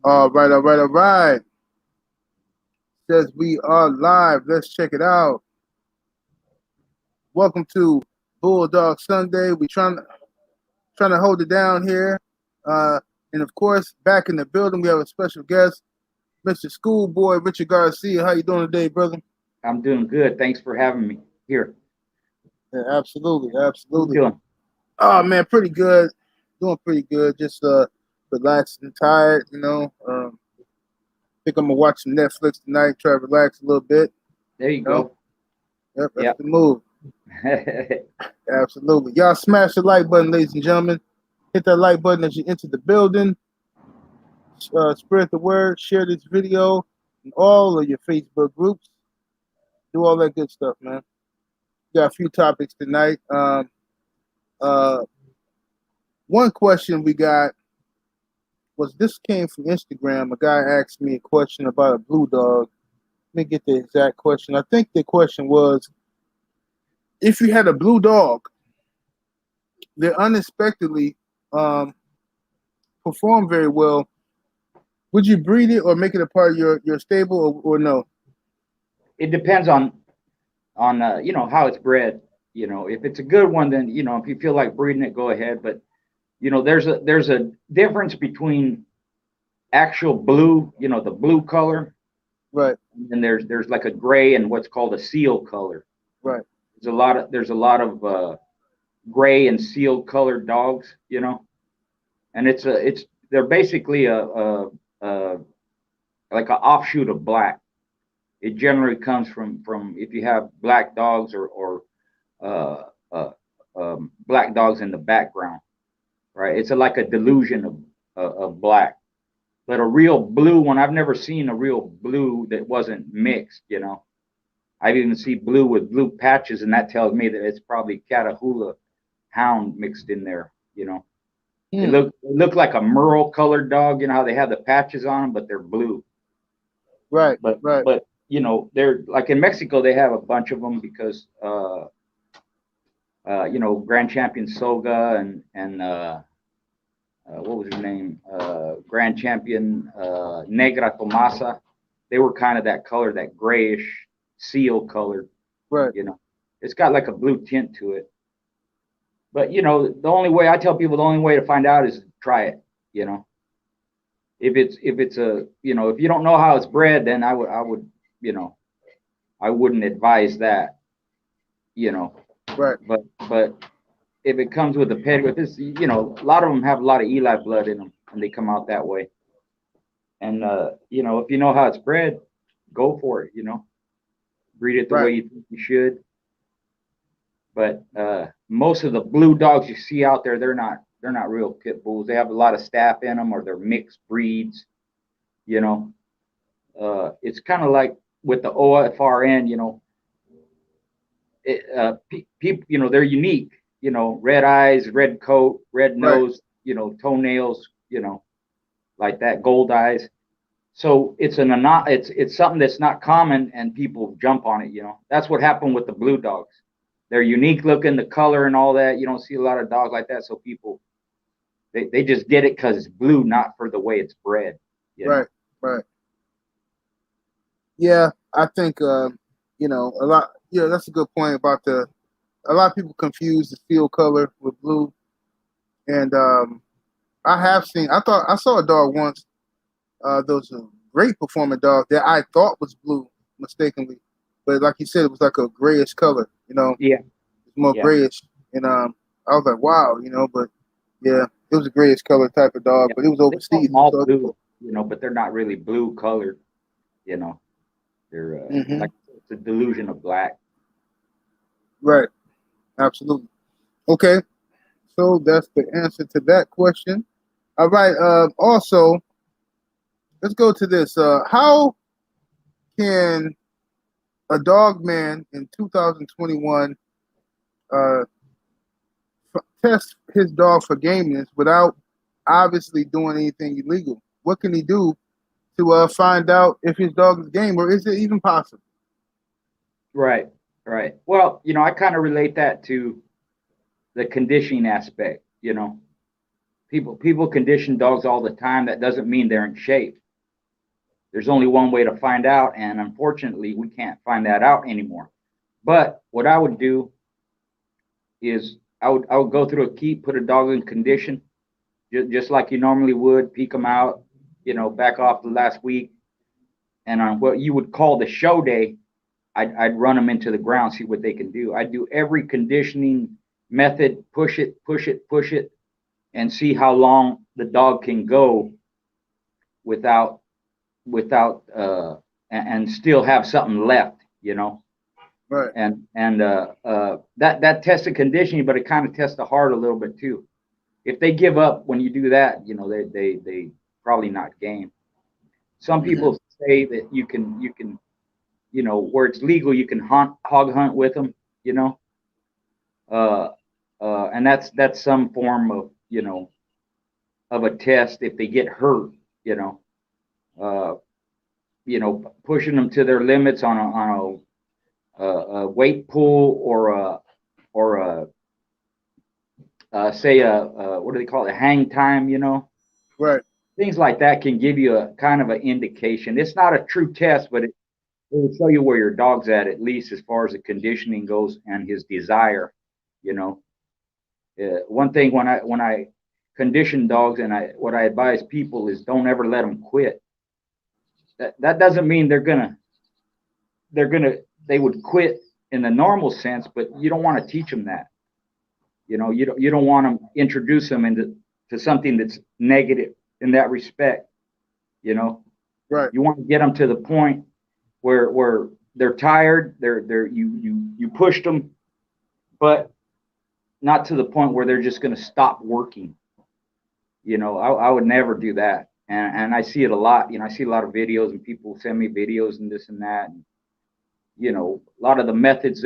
All right, all right, all right. Says we are live. Let's check it out. Welcome to Bulldog Sunday. We trying to hold it down here. Uh, and of course, back in the building, we have a special guest, Mr. Schoolboy Richard Garcia. How you doing today, brother? I'm doing good. Thanks for having me here. Yeah, absolutely, How you absolutely. doing? Oh man, pretty good. Doing pretty good. Just relaxed and tired. Think I'm gonna watch some Netflix tonight. Try to relax a little bit. There you You know. go. Yep, that's Yep. the move. Absolutely. Y'all smash the like button, ladies and gentlemen. Hit that like button as you enter the building. Spread the word. Share this video in all of your Facebook groups. Do all that good stuff, man. Got a few topics tonight. Uh, One question we got was this came from Instagram. A guy asked me a question about a blue dog. Let me get the exact question. I think the question was if you had a blue dog that unexpectedly um, performed very well, would you breed it or make it a part of your stable or no? It depends on how it's bred. If it's a good one, then if you feel like breeding it, go ahead. But there's a difference between actual blue, the blue color, Right, and there's like a gray and what's called a seal color. right, There's a lot of gray and seal colored dogs, and it's they're basically a like an offshoot of black. It generally comes from if you have black dogs or uh, uh, black dogs in the background, right? It's like a delusion of black. But a real blue one, I've never seen a real blue that wasn't mixed. I've even seen blue with blue patches, and that tells me that it's probably Catahoula hound mixed in there. It hmm, looked like a merle colored dog. You know how they have the patches on them, but they're blue. right, but right. but they're like in Mexico they have a bunch of them because Grand Champion Soga and what was his name, Grand Champion Negra Tomasa. They were kind of that color, that grayish seal colored. Right, you know it's got like a blue tint to it. But the only way I tell people, the only way to find out is to try it. you know if it's a, if you don't know how it's bred, then I would you know I wouldn't advise that, you know. right, But if it comes with a pedigree, with this, a lot of them have a lot of Eli blood in them, and they come out that way. And if you know how it's bred, go for it. Breed it the right. way you think you should. But most of the blue dogs you see out there, they're not real pit bulls. They have a lot of staph in them, or they're mixed breeds. You know, it's kind of like with the OFRN. People, they're unique. Red eyes, red coat, red Right. nose, toenails, like that, gold eyes. So it's something that's not common, and people jump on it. That's what happened with the blue dogs. They're unique looking, the color and all that. You don't see a lot of dogs like that, so people they just get it because it's blue, not for the way it's bred. You Right, know. right. Yeah, I think a lot. Yeah, that's a good point about the. A lot of people confuse the steel color with blue, and I have seen. I thought I saw a dog once. There was a great performing dog that I thought was blue mistakenly, but like you said, it was like a grayish color. Yeah, It's more yeah, grayish, and I was like, wow, but yeah, it was a grayish color type of dog, yeah. but it was They call overseas. them all So, blue, but they're not really blue colored. You know, they're hmm, like it's a delusion of black. right, absolutely. Okay, so that's the answer to that question. All right. Also, let's go to this. How can a dog man in 2021 uh, test his dog for gameness without obviously doing anything illegal? What can he do to find out if his dog is game, or is it even possible? Right, right. Well, I kind of relate that to the conditioning aspect. People condition dogs all the time. That doesn't mean they're in shape. There's only one way to find out, and unfortunately, we can't find that out anymore. But what I would do is I would go through a keep, put a dog in condition, just like you normally would, peek them out, back off the last week, and on what you would call the show day, I'd run them into the ground, see what they can do. I'd do every conditioning method, push it, push it, push it, and see how long the dog can go without and still have something left. Right. And that tests the conditioning, but it kind of tests the heart a little bit too. If they give up when you do that, they probably not game. Some people say that you can where it's legal, you can hog hunt with them, and that's some form of a test if they get hurt, uh, pushing them to their limits on a weight pull or say what do they call it, a hang time, Right. things like that can give you a kind of an indication. It's not a true test, but it will show you where your dog's at least as far as the conditioning goes and his desire. One thing when I condition dogs, and what I advise people is don't ever let them quit. That doesn't mean they would quit in the normal sense, but you don't want to teach them that. You don't want to introduce them into something that's negative in that respect. Right. You want to get them to the point where they're tired. You pushed them, but not to the point where they're just going to stop working. I would never do that. And I see it a lot. I see a lot of videos, and people send me videos and this and that. And, a lot of the methods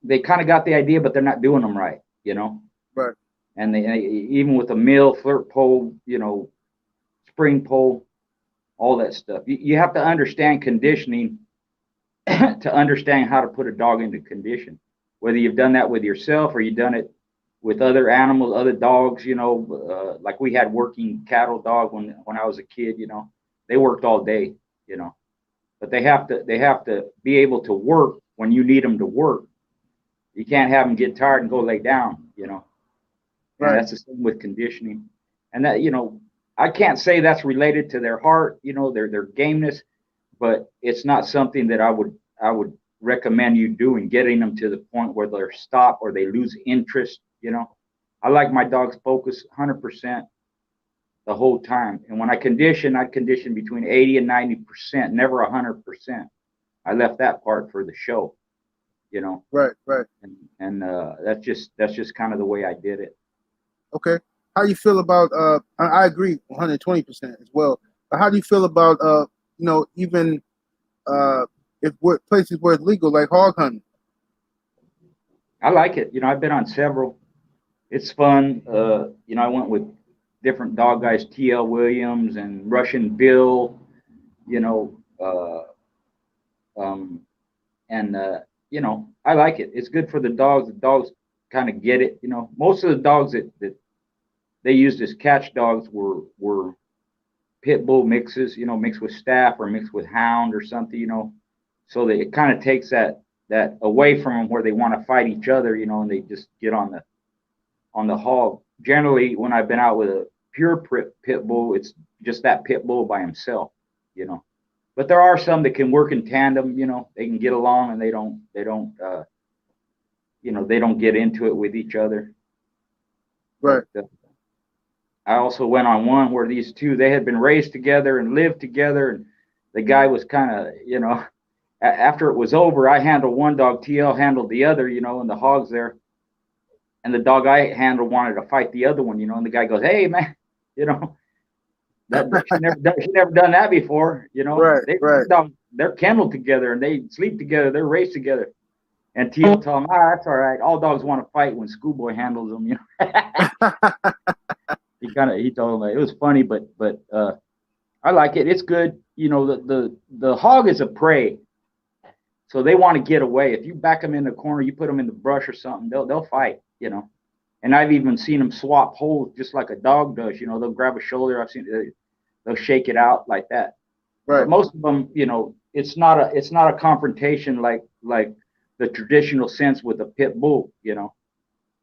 they kind of got the idea, but they're not doing them right. Right. And they even with a mill, flirt pole, spring pole, all that stuff. You have to understand conditioning to understand how to put a dog into condition. Whether you've done that with yourself or you've done it with other animals, other dogs, like we had working cattle dog when I was a kid, they worked all day, but they have to be able to work when you need them to work. You can't have them get tired and go lay down, Right. And that's the same with conditioning. And that, I can't say that's related to their heart, their gameness, but it's not something that I would recommend you doing, getting them to the point where they're stopped or they lose interest. I like my dogs focus 100% the whole time. And when I condition between 80 and 90%, never 100%. I left that part for the show, Right. Right. and that's just kind of the way I did it. Okay. How you feel about I agree 120% as well. But how do you feel about even if places where it's legal, like hog hunting? I like it. I've been on several. It's fun. I went with different dog guys, T.L. Williams and Russian Bill, and I like it. It's good for the dogs. The dogs kind of get it. Most of the dogs that they used as catch dogs were pit bull mixes, mixed with staff or mixed with hound or something, so that it kind of takes that away from them where they want to fight each other, and they just get on the hog. Generally, when I've been out with a pure pit bull, it's just that pit bull by himself, But there are some that can work in tandem, they can get along and they don't get into it with each other. Right. But, I also went on one where these two, they had been raised together and lived together, and the guy was kind of, after it was over, I handled one dog, TL handled the other, and the hog's there, and the dog I handled wanted to fight the other one, and the guy goes, "Hey man, that she never done that before, Right. Right. They're kenneled together and they sleep together, they're raised together." And TL told him, that's all right. All dogs want to fight when Schoolboy handles them, He told him it was funny, but I like it. It's good. The hog is a prey, so they want to get away. If you back them in the corner, you put them in the brush or something, they'll fight. And I've even seen them swap holes just like a dog does. You know, they'll grab a shoulder. I've seen they'll shake it out like that. But Right. most of them, you know, it's not a confrontation like the traditional sense with a pit bull. You know,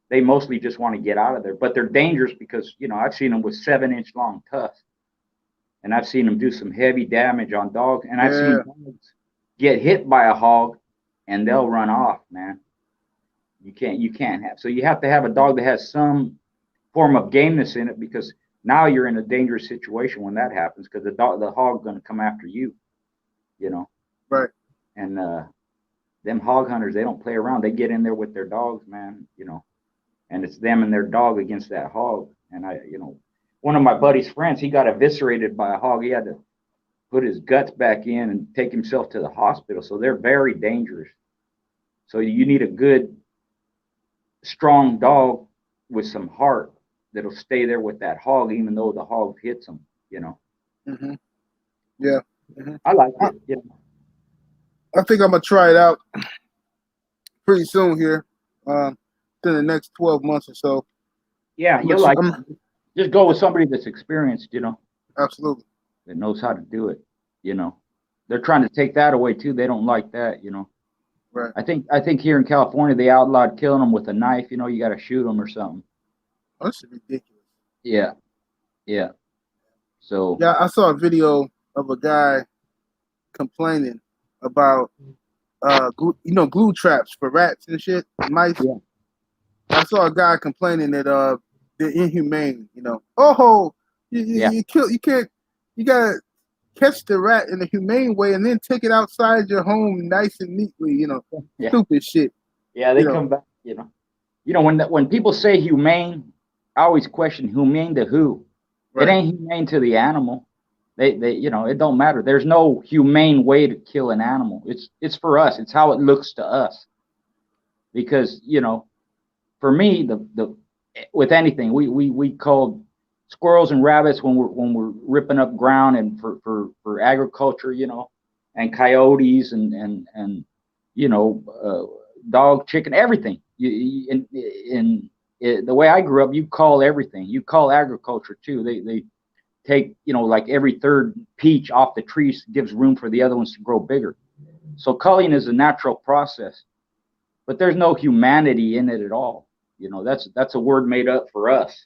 they mostly just want to get out of there. But they're dangerous because, you know, I've seen them with 7-inch long tusks, and I've seen them do some heavy damage on dogs. And I've seen Yeah. dogs get hit by a hog, and they'll run off, man. You can't have. So you have to have a dog that has some form of gameness in it, because now you're in a dangerous situation when that happens, because the hog's going to come after you, you know. Right. And them hog hunters, they don't play around. They get in there with their dogs, man, you know. And it's them and their dog against that hog. And you know, one of my buddy's friends, he got eviscerated by a hog. He had to put his guts back in and take himself to the hospital. So they're very dangerous. So you need a good, strong dog with some heart that'll stay there with that hog, even though the hog hits them, you know. Hmm. Yeah. Hmm. I like I, it, you know. I think I'm gonna try it out pretty soon here, um, in the next 12 months or so. Yeah, you'll like it. Just go with somebody that's experienced, you know, Absolutely. that knows how to do it, you know. They're trying to take that away too. They don't like that, you know. Right. I think here in California they outlawed killing them with a knife. You know, you got to shoot them or something. Oh, this is ridiculous. Yeah, yeah. So Yeah, I saw a video of a guy complaining about glue traps for rats and shit, and mice. yeah, I saw a guy complaining that they're inhumane. You know, oh, yeah, you can't, you gotta catch the rat in a humane way and then take it outside your home nice and neatly. You know, yeah, stupid shit. yeah. You They know, come back. You know when people say humane, I always question humane to who. It right, ain't humane to the animal. They it don't matter. There's no humane way to kill an animal. It's for us. It's how it looks to us. Because for me, the with anything, we called squirrels and rabbits when we're ripping up ground, and for agriculture, and coyotes and dog, chicken, everything. The way I grew up, you call everything. You call agriculture too. They take like every third peach off the trees gives room for the other ones to grow bigger. So culling is a natural process, but there's no humanity in it at all. That's a word made up for us.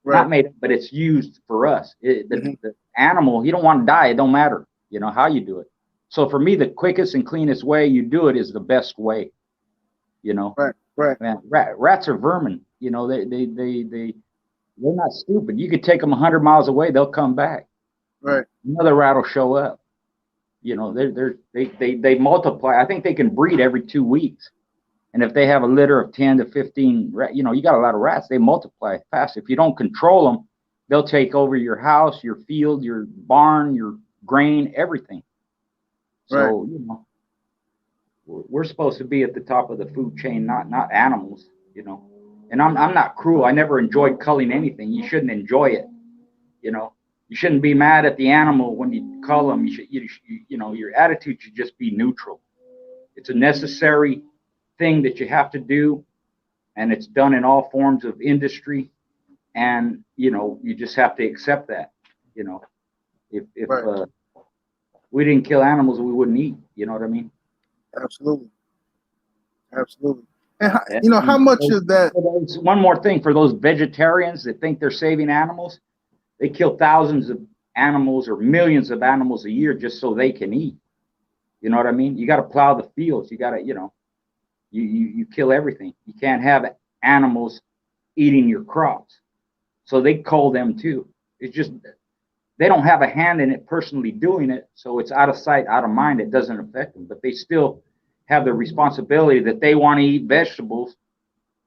right. Not made up, but it's used for us. Hmm. The animal, he don't want to die. It don't matter, how you do it. So for me, the quickest and cleanest way you do it is the best way. Right, right, Man, rats are vermin. They're not stupid. You could take them 100 miles away, they'll come back. right, Another rat will show up. They multiply. I think they can breed every 2 weeks. And if they have a litter of 10 to 15, you got a lot of rats, they multiply fast. If you don't control them, they'll take over your house, your field, your barn, your grain, everything. right. So, we're supposed to be at the top of the food chain, not animals. And I'm not cruel. I never enjoyed culling anything. You shouldn't enjoy it. You shouldn't be mad at the animal when you cull them. Your attitude should just be neutral. It's a necessary thing that you have to do, and it's done in all forms of industry, and you just have to accept that. If Right. we didn't kill animals, we wouldn't eat. You know what I mean? Absolutely, absolutely. And how And much of that? one more thing, for those vegetarians that think they're saving animals, they kill thousands of animals or millions of animals a year just so they can eat. You know what I mean? You got to plow the fields. You got to, you kill everything. You can't have animals eating your crops. So they cull them too. It's just they don't have a hand in it personally doing it, so it's out of sight, out of mind. It doesn't affect them, but they still have the responsibility that they want to eat vegetables,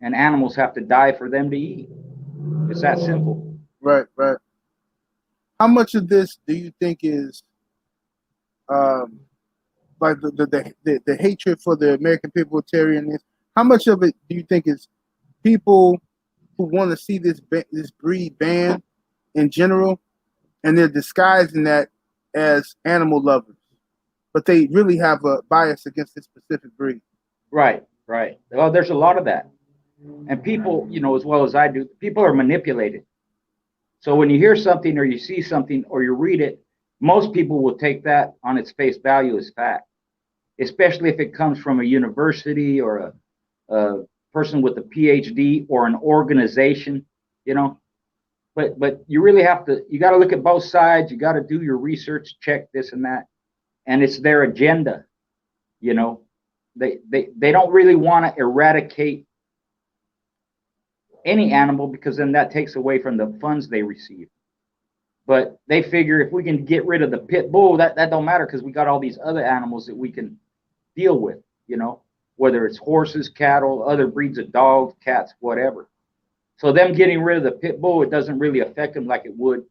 and animals have to die for them to eat. It's that simple. Right, right. How much of this do you think is um, like the hatred for the American Peopletarians? How much of it do you think is people who want to see this breed banned in general, and they're disguising that as animal lovers, but they really have a bias against this specific breed? Right, right. Well, there's a lot of that. And people, as well as I do, people are manipulated. So when you hear something or you see something or you read it, most people will take that on its face value as fact, especially if it comes from a university or a person with a PhD or an organization, you know. But you really you got to look at both sides. You got to do your research, check this and that, and it's their agenda, you know. They don't really want to eradicate any animal because then that takes away from the funds they receive. But they figure if we can get rid of the pit bull, that don't matter because we got all these other animals that we can deal with, whether it's horses, cattle, other breeds of dogs, cats, whatever. So them getting rid of the pit bull, it doesn't really affect them like it would,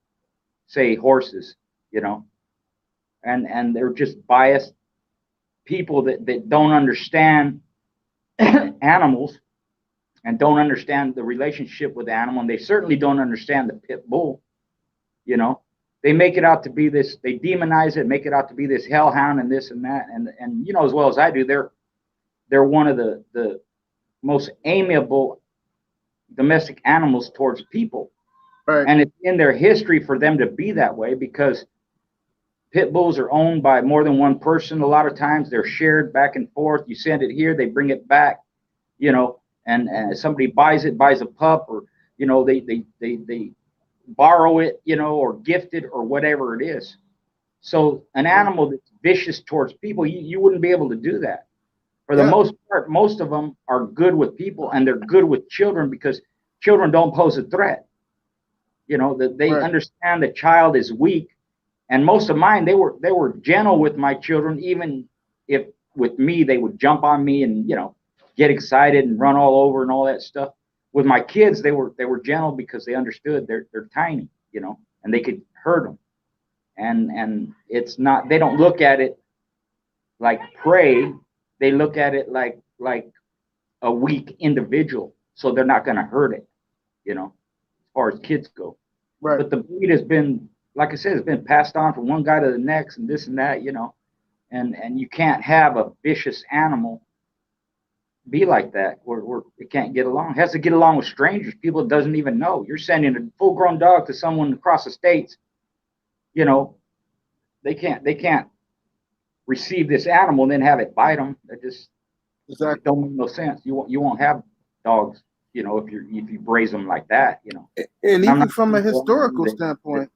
say, horses, and they're just biased people that don't understand animals and don't understand the relationship with the animal, and they certainly don't understand the pit bull. They make it out to be this, they demonize it, make it out to be this hellhound and this and that, and as well as I do, they're one of the most amiable domestic animals towards people. Right. And it's in their history for them to be that way because pit bulls are owned by more than one person. A lot of times they're shared back and forth. You send it here, they bring it back, and somebody buys a pup, or they borrow it, or gift it, or whatever it is. So an animal that's vicious towards people, you wouldn't be able to do that. For the most part, most of them are good with people, and they're good with children because children don't pose a threat. That they understand the child is weak. And most of mine, they were gentle with my children, even if with me they would jump on me and get excited and run all over and all that stuff. With my kids, they were gentle because they understood they're tiny, and they could hurt them. And it's not, they don't look at it like prey. They look at it like a weak individual, so they're not going to hurt it, as far as kids go. Right. But the breed has been, like I said, it's been passed on from one guy to the next, and this and that, and you can't have a vicious animal be like that, or it can't get along. It has to get along with strangers, people it doesn't even know. You're sending a full-grown dog to someone across the states, they can't receive this animal and then have it bite them. That just don't make no sense. You won't have dogs, if you raise them like that, And even from a historical standpoint.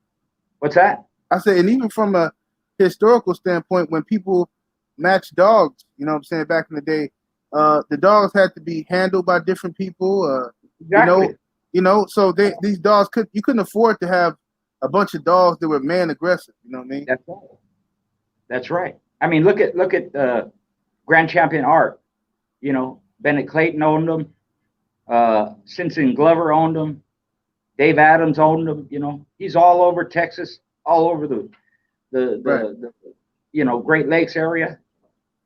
What's that? I say, and even from a historical standpoint, when people match dogs, what I'm saying, back in the day, the dogs had to be handled by different people. Exactly. So these dogs you couldn't afford to have a bunch of dogs that were man aggressive. You know what I mean? That's right. That's right. I mean, look at Grand Champion Art. Bennett Clayton owned them. Simpson Glover owned them. Dave Adams owned them. He's all over Texas, all over the Great Lakes area.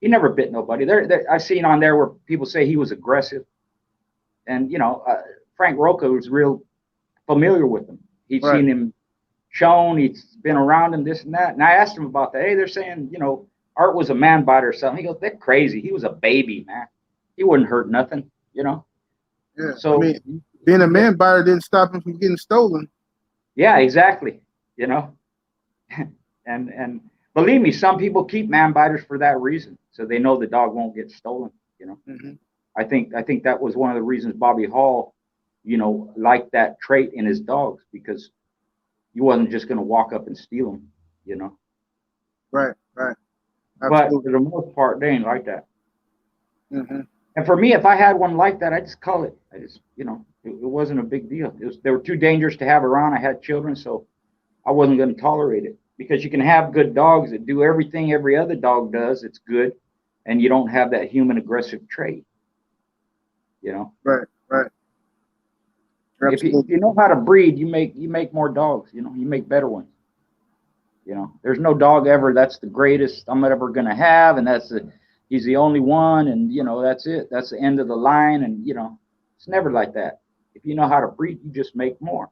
He never bit nobody. I've seen on there where people say he was aggressive, and Frank Rocca was real familiar with him. He'd seen him shown. He's been around him, this and that. And I asked him about that. Hey, they're saying Art was a man biter or something. He goes, they're crazy. He was a baby, man. He wouldn't hurt nothing, Yeah. So being a man biter didn't stop him from getting stolen. Yeah, exactly. And believe me, some people keep man biters for that reason, so they know the dog won't get stolen. Mm-hmm. I think that was one of the reasons Bobby Hall, liked that trait in his dogs, because he wasn't just going to walk up and steal them. Right. But for the most part, they ain't like that. Mm-hmm. And for me, if I had one like that, I just call it. It wasn't a big deal. They were too dangerous to have around. I had children, so I wasn't going to tolerate it. Because you can have good dogs that do everything every other dog does. It's good, and you don't have that human aggressive trait. Right. If you know how to breed, you make more dogs. You make better ones. There's no dog ever that's the greatest I'm ever going to have, and he's the only one, and that's it. That's the end of the line, and it's never like that. If you know how to breed, you just make more.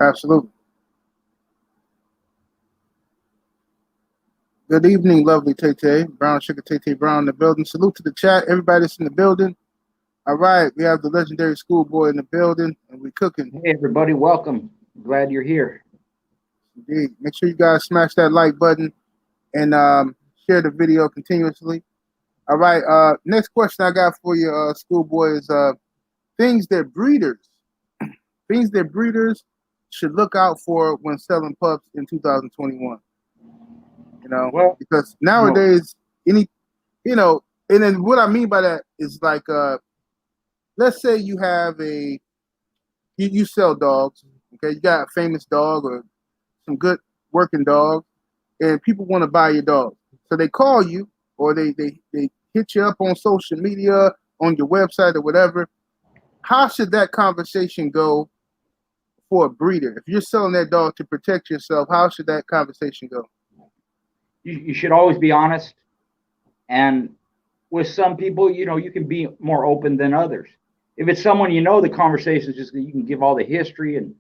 Absolutely. Good evening, lovely Tay Brown Sugar Tay Brown in the building. Salute to the chat, everybody that's in the building. All right, we have the legendary schoolboy in the building, and we cooking. Hey, everybody, welcome. Glad you're here. Indeed. Make sure you guys smash that like button and share the video continuously. All right. Next question I got for you, schoolboy, is things that breeders, things that breeders should look out for when selling pups in 2021. You know, Well, because you know, nowadays, any, you know, and then what I mean by that is like, let's say you have you sell dogs. Okay, you got a famous dog or some good working dogs, and people want to buy your dog. So they call you or they hit you up on social media, on your website or whatever. How should that conversation go for a breeder? If you're selling that dog to protect yourself, how should that conversation go? you should always be honest. And with some people, you can be more open than others. If it's someone the conversation is just you can give all the history and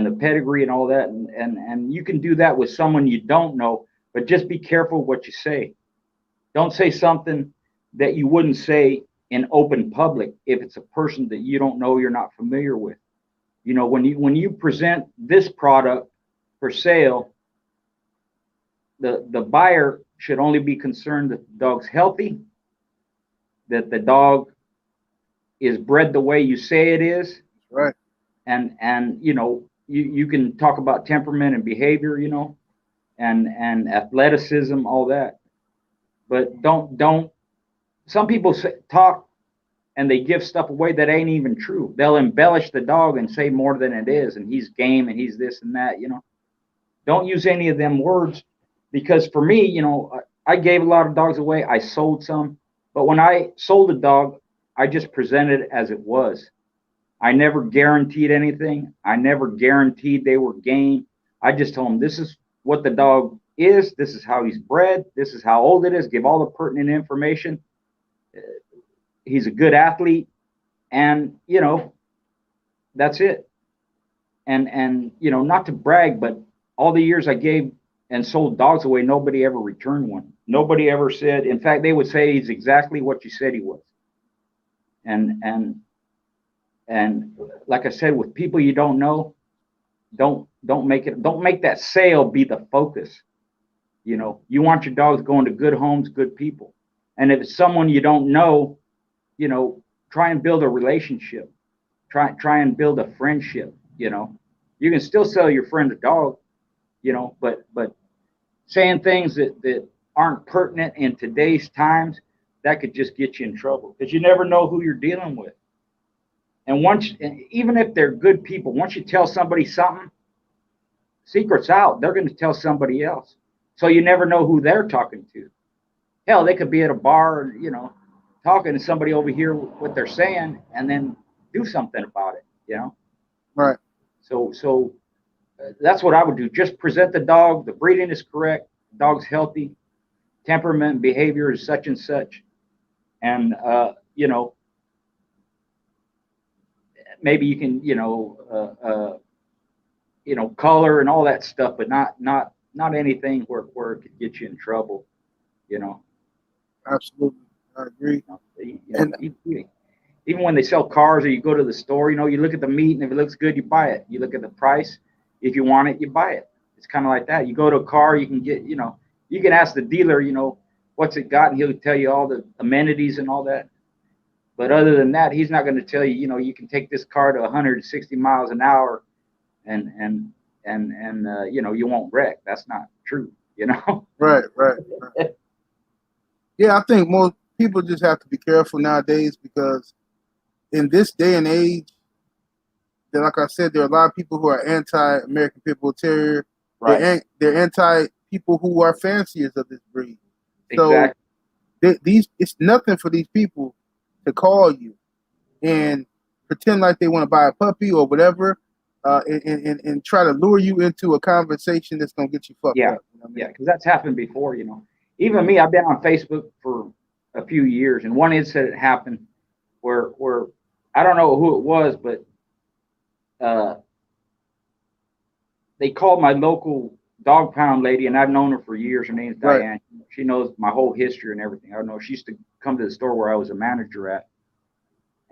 the pedigree and all that, and you can do that with someone you don't know. But just be careful what you say. Don't say something that you wouldn't say in open public if it's a person that you don't know, you're not familiar with. When you present this product for sale, the buyer should only be concerned that the dog's healthy, that the dog is bred the way you say it is, Right. and you can talk about temperament and behavior, and athleticism, all that. But don't. Some people talk and they give stuff away that ain't even true. They'll embellish the dog and say more than it is, and he's game and he's this and that. Don't use any of them words, because for me, I gave a lot of dogs away. I sold some, but when I sold a dog, I just presented it as it was. I never guaranteed anything. I never guaranteed they were game. I just told them this is what the dog is. This is how he's bred. This is how old it is. Give all the pertinent information. He's a good athlete, and that's it. And not to brag, but all the years I gave and sold dogs away, nobody ever returned one. Nobody ever said. In fact, they would say he's exactly what you said he was. And like I said, with people you don't know, don't make that sale be the focus. You want your dogs going to good homes, good people. And if it's someone you don't know, try and build a relationship. Try and build a friendship. You can still sell your friend a dog, but saying things that aren't pertinent in today's times, that could just get you in trouble, because you never know who you're dealing with. And even if they're good people, once you tell somebody something, secret's out. They're going to tell somebody else. So you never know who they're talking to. Hell, they could be at a bar, talking to somebody over here what they're saying, and then do something about it. Right. So that's what I would do. Just present the dog. The breeding is correct. The dog's healthy. Temperament and behavior is such and such. And, maybe you can, color and all that stuff, but not anything where it could get you in trouble, Absolutely. I agree. And even when they sell cars or you go to the store, you look at the meat, and if it looks good, you buy it. You look at the price. If you want it, you buy it. It's kind of like that. You go to a car, you can get, you can ask the dealer, what's it got, and he'll tell you all the amenities and all that. But other than that, he's not going to tell you, you can take this car to 160 miles an hour and you won't wreck. That's not true, Right. Yeah, I think most people just have to be careful nowadays, because in this day and age, like I said, there are a lot of people who are anti-American Pit Bull Terrier. Right. They're anti people who are fanciers of this breed. Exactly. So it's nothing for these people to call you and pretend like they want to buy a puppy or whatever, and try to lure you into a conversation that's gonna get you fucked Yeah. up. You know what I mean? Yeah, because that's happened before. Even me, I've been on Facebook for a few years, and one incident happened where I don't know who it was, but they called my local dog pound lady, and I've known her for years. Her name's Right. Diane. She knows my whole history and everything. I don't know. She used to come to the store where I was a manager at,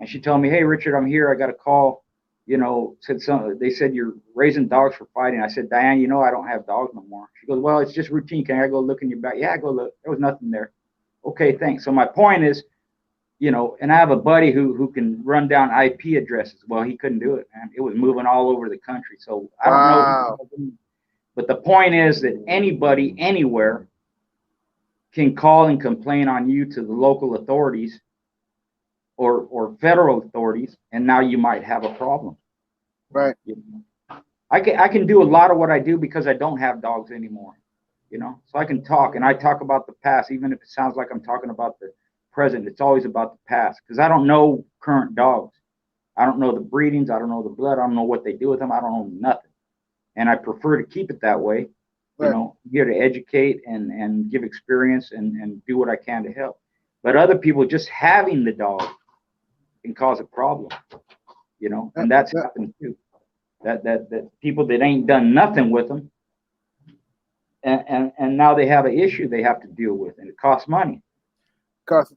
and she told me, "Hey, Richard, I'm here. I got a call. They said you're raising dogs for fighting." I said, "Diane, I don't have dogs no more." She goes, "Well, it's just routine. Can I go look in your back?" Yeah, I go look. There was nothing there. Okay, thanks. So my point is, and I have a buddy who can run down IP addresses. Well, he couldn't do it, man. It was moving all over the country. So I don't know. Wow. But the point is that anybody, anywhere, can call and complain on you to the local authorities or federal authorities, and now you might have a problem. Right. I can do a lot of what I do because I don't have dogs anymore. So I can talk, and I talk about the past, even if it sounds like I'm talking about the present. It's always about the past because I don't know current dogs. I don't know the breedings. I don't know the blood. I don't know what they do with them. I don't know nothing, and I prefer to keep it that way. Right. Here to educate and give experience and do what I can to help. But other people just having the dog can cause a problem, and that's happened too. That people that ain't done nothing with them, and now they have an issue they have to deal with, and it costs money. Costs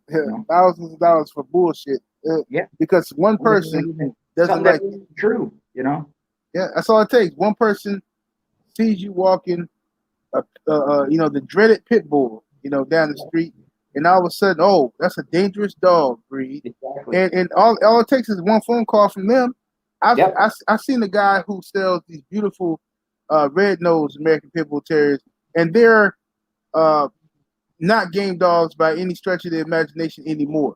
thousands of dollars for bullshit. Yeah, because one person doesn't like it. True, Yeah, that's all it takes. One person sees you walking, the dreaded pit bull, down the street, and all of a sudden, oh, that's a dangerous dog breed. Exactly. And all it takes is one phone call from them. Yep. I've seen a guy who sells these beautiful red-nosed American Pit Bull Terriers, and they're not game dogs by any stretch of the imagination anymore.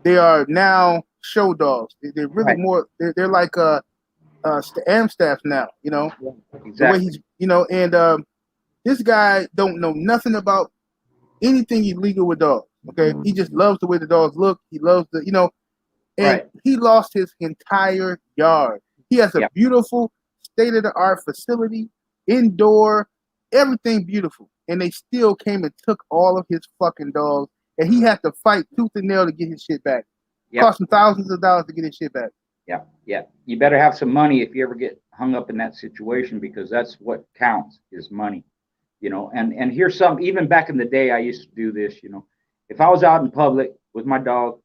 They are now show dogs. They're really more. They're like Amstaff now. Yeah, exactly. The way he's, and this guy don't know nothing about anything illegal with dogs. Okay, he just loves the way the dogs look. He loves and he lost his entire yard. He has a beautiful state-of-the-art facility, indoor, everything beautiful, and they still came and took all of his fucking dogs, and he had to fight tooth and nail to get his shit back. Cost him thousands of dollars to get his shit back. Yeah. You better have some money if you ever get hung up in that situation, because that's what counts is money. And here's some, even back in the day, I used to do this, if I was out in public with my dog,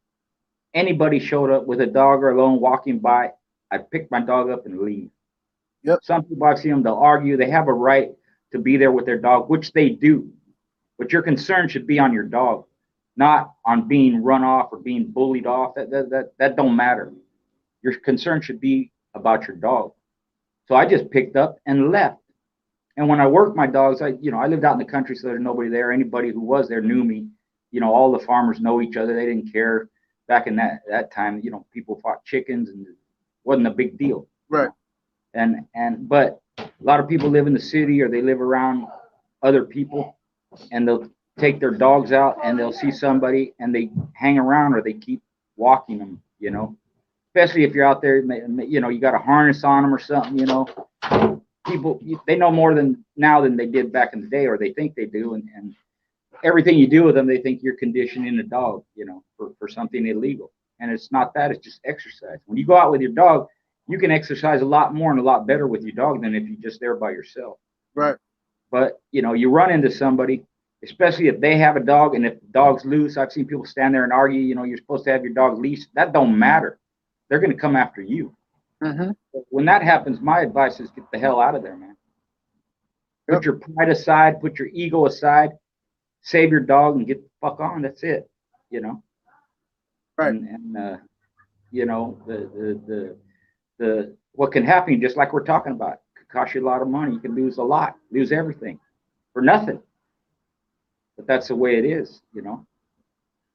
anybody showed up with a dog or alone walking by, I'd pick my dog up and leave. Yep. Some people, I see them, they'll argue, they have a right to be there with their dog, which they do. But your concern should be on your dog, not on being run off or being bullied off. That don't matter. Your concern should be about your dog. So I just picked up and left. And when I worked my dogs, I lived out in the country, so there's nobody there. Anybody who was there knew me. All the farmers know each other. They didn't care. Back in that time, people fought chickens and it wasn't a big deal. Right. But a lot of people live in the city or they live around other people, and they'll take their dogs out and they'll see somebody and they hang around or they keep walking them, especially if you're out there, you got a harness on them or something, people, they know more now than they did back in the day, or they think they do. And everything you do with them, they think you're conditioning a dog, for something illegal. And it's not that, it's just exercise. When you go out with your dog, you can exercise a lot more and a lot better with your dog than if you're just there by yourself. Right. But, you run into somebody, especially if they have a dog, and if the dog's loose, I've seen people stand there and argue, you're supposed to have your dog leashed. That don't matter. They're going to come after you. Mm-hmm. When that happens, my advice is get the hell out of there, man. Put your pride aside, put your ego aside, save your dog and get the fuck on. That's it, Right. And the what can happen, just like we're talking about, could cost you a lot of money. You can lose a lot, lose everything for nothing. But that's the way it is,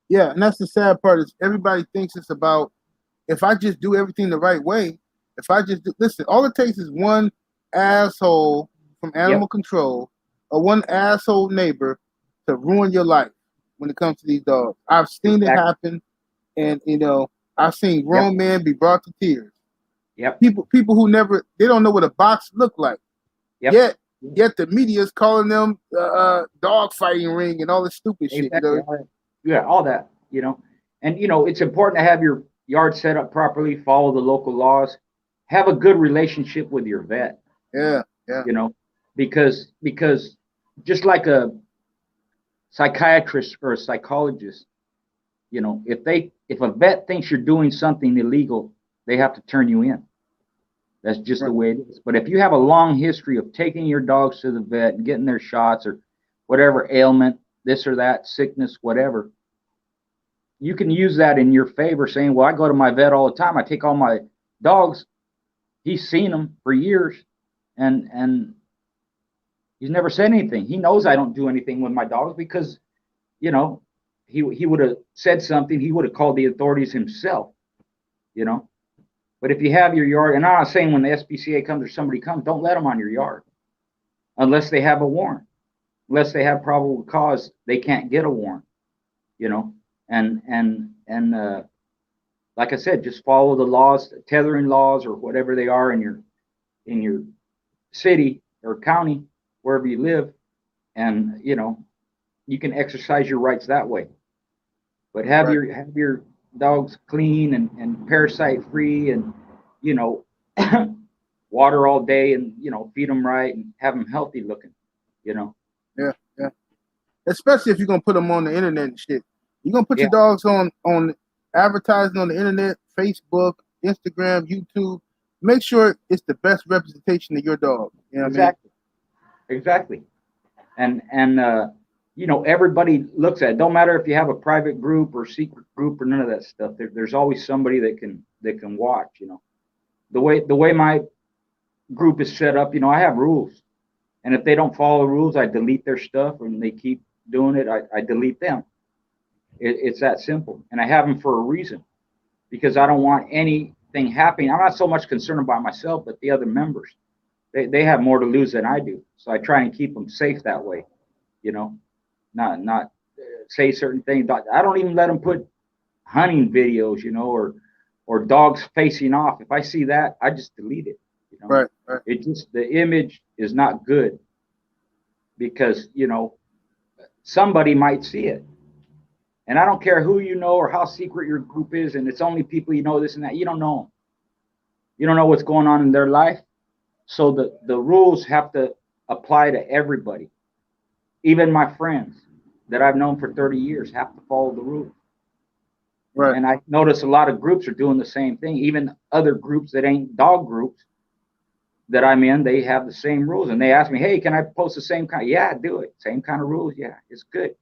Yeah, and that's the sad part is everybody thinks it's about, if I just do everything the right way, if I just listen, all it takes is one asshole from animal control or one asshole neighbor to ruin your life when it comes to these dogs. I've seen it happen, and I've seen grown men be brought to tears. Yep. People who they don't know what a box look like. Yep. Yet the media's calling them dog fighting ring and all this stupid shit. Yeah, all that, and it's important to have your yard set up properly, follow the local laws, have a good relationship with your vet. Yeah. Because just like a psychiatrist or a psychologist, You know, if a vet thinks you're doing something illegal, they have to turn you in. That's just the Right. way it is. But if you have a long history of taking your dogs to the vet and getting their shots or whatever ailment, this or that, sickness, whatever, you can use that in your favor, saying, well, I go to my vet all the time. I take all my dogs. He's seen them for years, and he's never said anything. He knows I don't do anything with my dogs because, you know, he would have said something. He would have called the authorities himself, you know. But if you have your yard, and I'm not saying when the SPCA comes or somebody comes, don't let them on your yard unless they have a warrant. Unless they have probable cause, they can't get a warrant, you know. And like I said, just follow the laws, tethering laws, or whatever they are in your city or county, wherever you live, and you know you can exercise your rights that way. But Right. have your dogs clean and parasite free, and you know water all day, and you know feed them right and have them healthy looking. You know, Yeah. Yeah. Especially if you're gonna put them on the internet and shit. You're gonna put yeah, your dogs on advertising on the internet, Facebook, Instagram, YouTube. Make sure it's the best representation of your dog. You know what I mean? exactly, exactly. And you know everybody looks at it. Don't matter if you have a private group or secret group or none of that stuff. There's always somebody that can watch. You know, the way my group is set up. You know, I have rules, and if they don't follow the rules, I delete their stuff, and they keep doing it, I delete them. It's that simple, and I have them for a reason because I don't want anything happening. I'm not so much concerned about myself, but the other members. They have more to lose than I do, so I try and keep them safe that way. You know, not say certain things. I don't even let them put hunting videos, you know, or dogs facing off. If I see that, I just delete it. You know, Right. Right. it just the image is not good because you know somebody might see it, and I don't care who you know or how secret your group is, and it's only people you know this and that. You don't know them. You don't know what's going on in their life, so the rules have to apply to everybody. Even my friends that I've known for 30 years have to follow the rules. Right. And I notice a lot of groups are doing the same thing. Even other groups that ain't dog groups that I'm in, they have the same rules. And they ask me, hey, can I post the same kind? Yeah, do it. Same kind of rules. Yeah, it's good.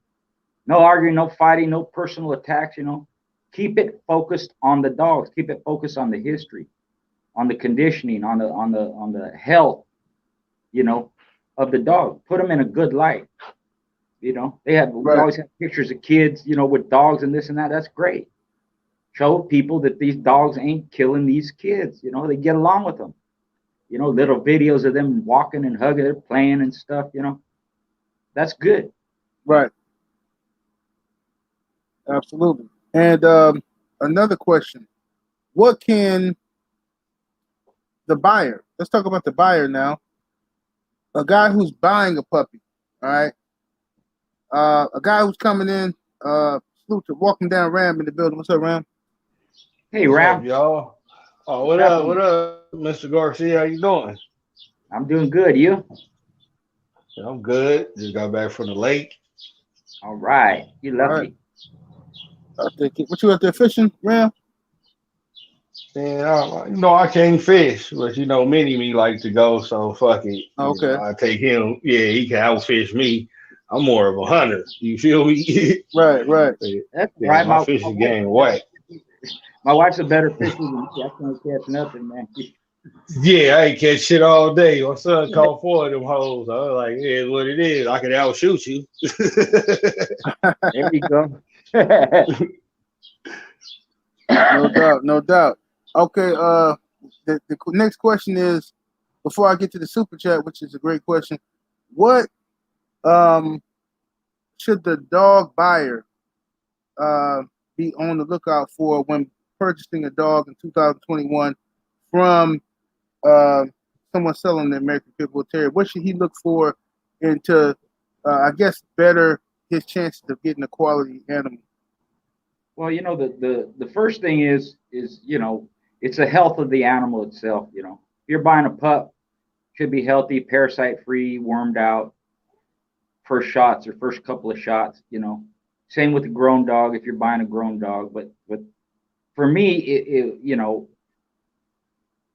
No arguing, no fighting, no personal attacks, you know. Keep it focused on the dogs. Keep it focused on the history, on the conditioning, on the health, you know, of the dog. Put them in a good light. You know, we Right. always have pictures of kids, you know, with dogs and this and that. That's great. Show people that these dogs ain't killing these kids. You know, they get along with them. You know, little videos of them walking and hugging, they're playing and stuff. You know, that's good. Right. Absolutely. And another question: what can the buyer? Let's talk about the buyer now. A guy who's buying a puppy. All right. A guy who's coming in. Salute to walking down Ram in the building. What's up, Ram? Hey, What's up, Ram, y'all? Oh, what's what up? happening? What up, Mr. Garcia? How you doing? I'm doing good. You? Yeah, I'm good. Just got back from the lake. All right. You All right. lucky. Out there, what you out there fishing, Ram? And I can't fish, but Mini Me like to go, so fuck it. Oh, okay. I take him. Yeah, he can outfish me. I'm more of a hunter. You feel me? Right. Right. That's all Yeah, right. my fishing game whack. My wife's a better fisher than me. I can't catch nothing, man. Yeah, I ain't catch shit all day. My son caught four of them hoes. I was like, yeah, it's what it is. I can outshoot you. There you go. No doubt. No doubt. Okay. The next question is, before I get to the super chat, which is a great question, what um should the dog buyer uh be on the lookout for when purchasing a dog in 2021 from uh, someone selling the American Pit Bull Terrier? What should he look for into, I guess, better his chances of getting a quality animal? Well, you know, the first thing is you know, it's the health of the animal itself. You know, if you're buying a pup, should be healthy, parasite free, wormed out, first shots or first couple of shots. You know, Same with the grown dog if you're buying a grown dog. But for me,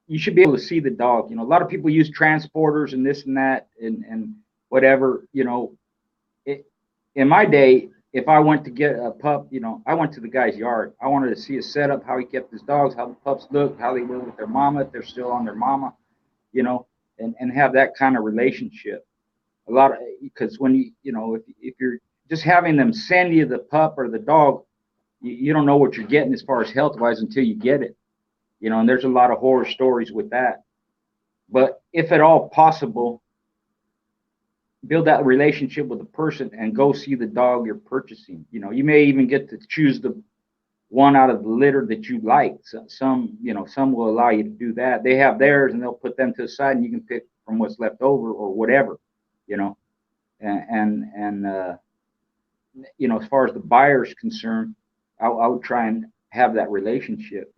you should be able to see the dog. A lot of people use transporters and this and that and whatever. In my day, if I went to get a pup, I went to the guy's yard. I wanted to see his setup, how he kept his dogs, how the pups look, how they were with their mama, if they're still on their mama, and have that kind of relationship. A lot of because when if you're just having them send you the pup or the dog, you don't know what you're getting as far as health wise until you get it. And there's a lot of horror stories with that. But if at all possible, build that relationship with the person and go see the dog you're purchasing. You may even get to choose the one out of the litter that you like. Some will allow you to do that. They have theirs and they'll put them to the side and you can pick from what's left over or whatever, and as far as the buyer is concerned, I would try and have that relationship,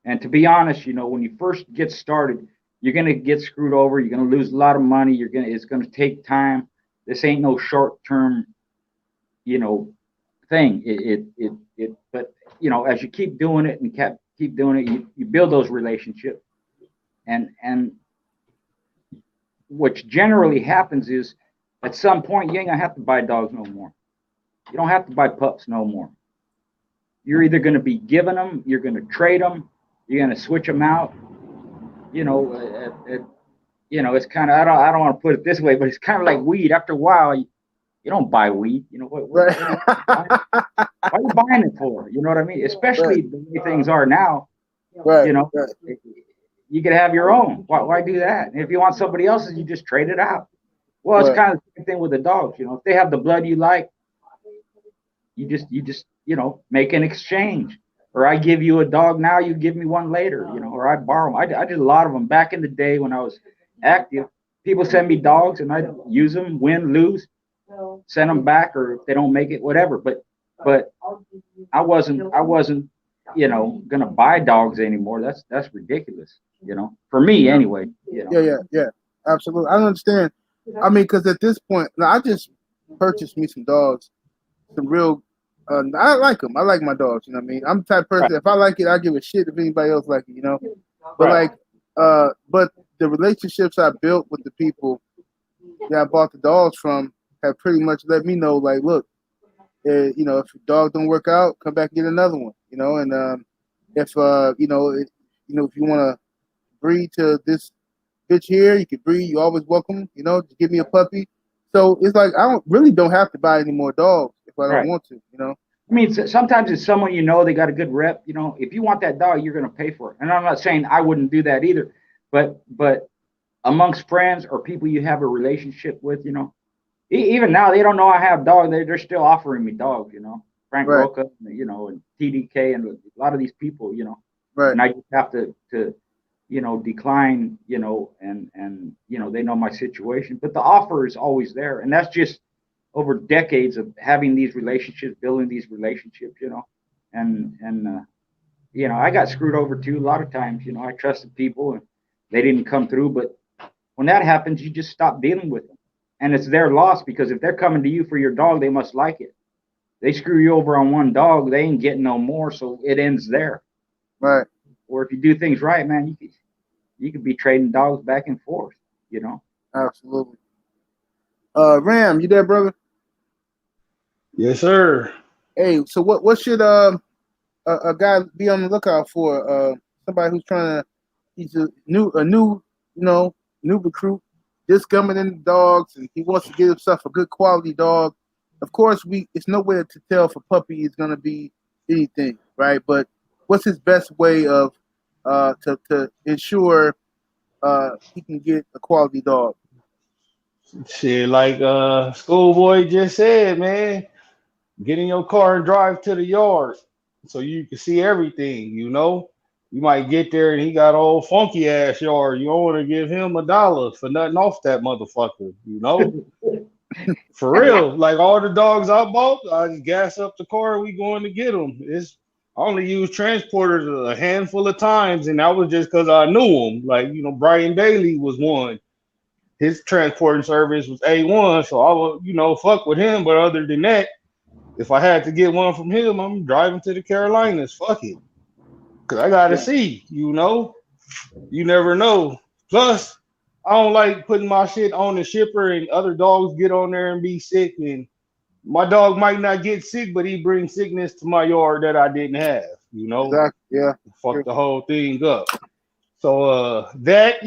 and to be honest, when you first get started, you're going to get screwed over. You're going to lose a lot of money. It's going to take time. This ain't no short-term, thing. But as you keep doing it and keep doing it, you build those relationships. And what generally happens is at some point, you ain't going to have to buy dogs no more. You don't have to buy pups no more. You're either going to be giving them, you're going to trade them, you're going to switch them out. It's kind of, I don't want to put it this way, but it's kind of like weed. After a while, you don't buy weed. What are you buying it for? You know what I mean? Especially the way things are now. Right. You could have your own. Why do that? And if you want somebody else's, you just trade it out. Well, it's kind of the same thing with the dogs. If they have the blood you like, you just make an exchange. Or I give you a dog now, you give me one later, or I borrow them. I did a lot of them back in the day when I was active. People send me dogs and I use them, win, lose, send them back, or if they don't make it, whatever. But I wasn't gonna buy dogs anymore. That's ridiculous, for me anyway. Yeah, absolutely. I understand. I mean, because at this point, now I just purchased me some dogs, some real. I like them. I like my dogs. You know what I mean? I'm the type of person. If I like it, I give a shit if anybody else like it. But but the relationships I built with the people that I bought the dogs from have pretty much let me know, like, look, if your dog don't work out, come back and get another one. And if if you want to breed to this bitch here, you can breed. You always welcome. Just give me a puppy. So it's like I don't have to buy any more dogs if I don't want to. I mean, sometimes it's someone they got a good rep. If you want that dog, you're going to pay for it. And I'm not saying I wouldn't do that either, but amongst friends or people you have a relationship with, even now they don't know I have dogs. They're still offering me dogs. Frank Roca, and TDK, and a lot of these people, Right. And I just have to decline, and they know my situation, but the offer is always there. And that's just over decades of having these relationships, building these relationships, and I got screwed over too a lot of times. I trusted people and they didn't come through, but when that happens, you just stop dealing with them, and it's their loss, because if they're coming to you for your dog, they must like it. They screw you over on one dog, they ain't getting no more, so it ends there. Right. Or if you do things right, man, you could be trading dogs back and forth. Absolutely. Ram, you there, brother? Yes, sir. Hey, so what should a guy be on the lookout for? Somebody who's he's a new recruit, just coming in the dogs, and he wants to get himself a good quality dog. Of course, it's nowhere to tell if a puppy is gonna be anything, right? But what's his best way of to ensure he can get a quality dog? Shit, like schoolboy just said, man, get in your car and drive to the yard so you can see everything. You might get there and he got an old funky ass yard. You don't want to give him $1 for nothing off that motherfucker. For real. Like all the dogs I bought, I just gas up the car and we going to get them. I only used transporters a handful of times, and that was just because I knew them. Like, Brian Daly was one. His transporting service was A1, so I would, fuck with him. But other than that, If I had to get one from him, I'm driving to the Carolinas. Fuck it. Cause I gotta Yeah. see, you know. You never know. Plus, I don't like putting my shit on the shipper and other dogs get on there and be sick. And my dog might not get sick, but he brings sickness to my yard that I didn't have, you know. Exactly. Yeah. Fuck True. the whole thing up. So that,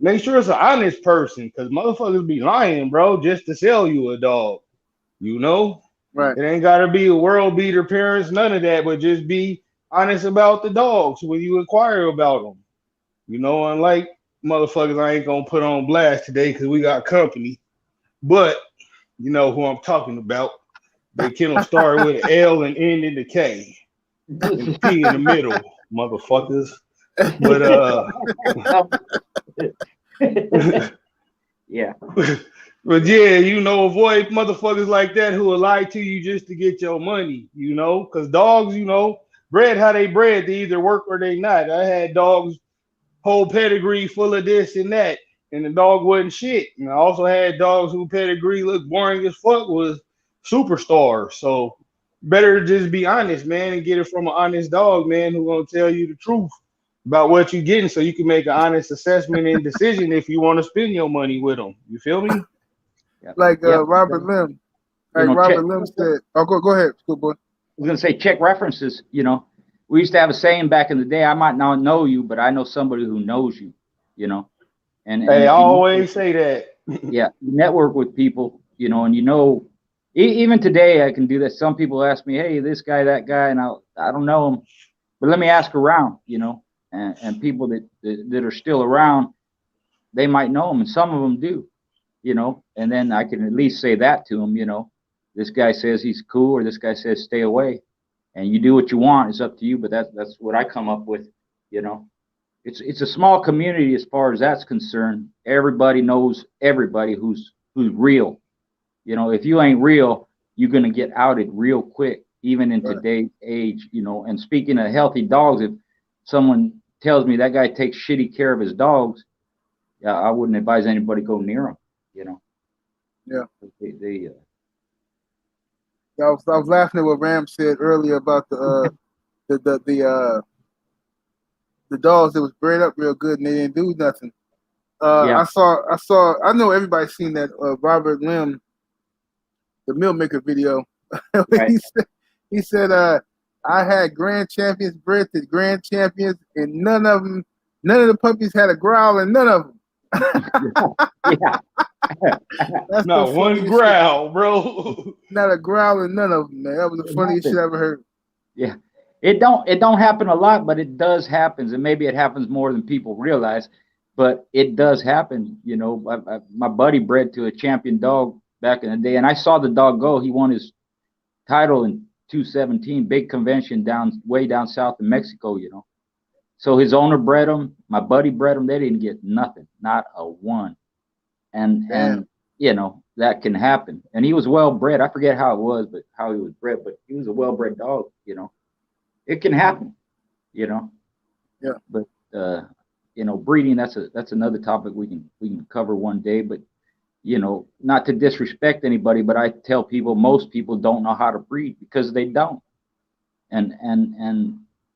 make sure it's an honest person, because motherfuckers be lying, bro, just to sell you a dog. You know? Right. It ain't gotta be a world beater parents, none of that, but just be honest about the dogs when you inquire about them. You know, unlike motherfuckers, I ain't gonna put on blast today because we got company. But you know who I'm talking about. They kennel start with an L and end in the K and the P in the middle, motherfuckers. But Yeah. but yeah, avoid motherfuckers like that who will lie to you just to get your money, because dogs, bred how they bred, they either work or they not. I had dogs whole pedigree full of this and that, and the dog wasn't shit. And I also had dogs who pedigree looked boring as fuck, was superstars. So better to just be honest, man, and get it from an honest dog, man, who gonna tell you the truth about what you're getting, so you can make an honest assessment and decision if you want to spend your money with them. You feel me? Yep. Like Yep. Robert Lim. You Like know, Robert check, Lim said. Oh, go ahead, schoolboy. I was gonna say check references. We used to have a saying back in the day. I might not know you, but I know somebody who knows you. And Hey, I if you always say that. yeah, you network with people, and even today I can do that. Some people ask me, hey, this guy, that guy, and I don't know him, but let me ask around, and people that are still around, they might know him, and some of them do, and then I can at least say that to them, this guy says he's cool, or this guy says stay away, and you do what you want. It's up to you, but that's what I come up with, you know. It's a small community as far as that's concerned. Everybody knows everybody who's real. If you ain't real, you're gonna get outed real quick, even in Right. today's age. And speaking of healthy dogs, if someone tells me that guy takes shitty care of his dogs, yeah, I wouldn't advise anybody go near him. Yeah. They I was laughing at what Ram said earlier about the dogs that was bred up real good and they didn't do nothing. Yeah. I know everybody's seen that Robert Lim, the Meal Maker video. Right. he said I had grand champions bred to grand champions, and none of the puppies had a growl, and none of them. Yeah. That's Not the one funniest growl, shit. bro. Not a growl, and none of them, man. That was the funniest shit I ever heard. Yeah. It don't happen a lot, but it does happen, and maybe it happens more than people realize, but it does happen. My buddy bred to a champion dog back in the day, and I saw the dog go. He won his title in 217, big convention way down south in Mexico. So his owner bred him. My buddy bred him. They didn't get nothing, not a one. And Damn. that can happen. And he was well bred. I forget how it was, but how he was bred. But he was a well bred dog. It can happen. Yeah. But breeding, that's another topic we can cover one day. But not to disrespect anybody, but I tell people most people don't know how to breed because they don't. And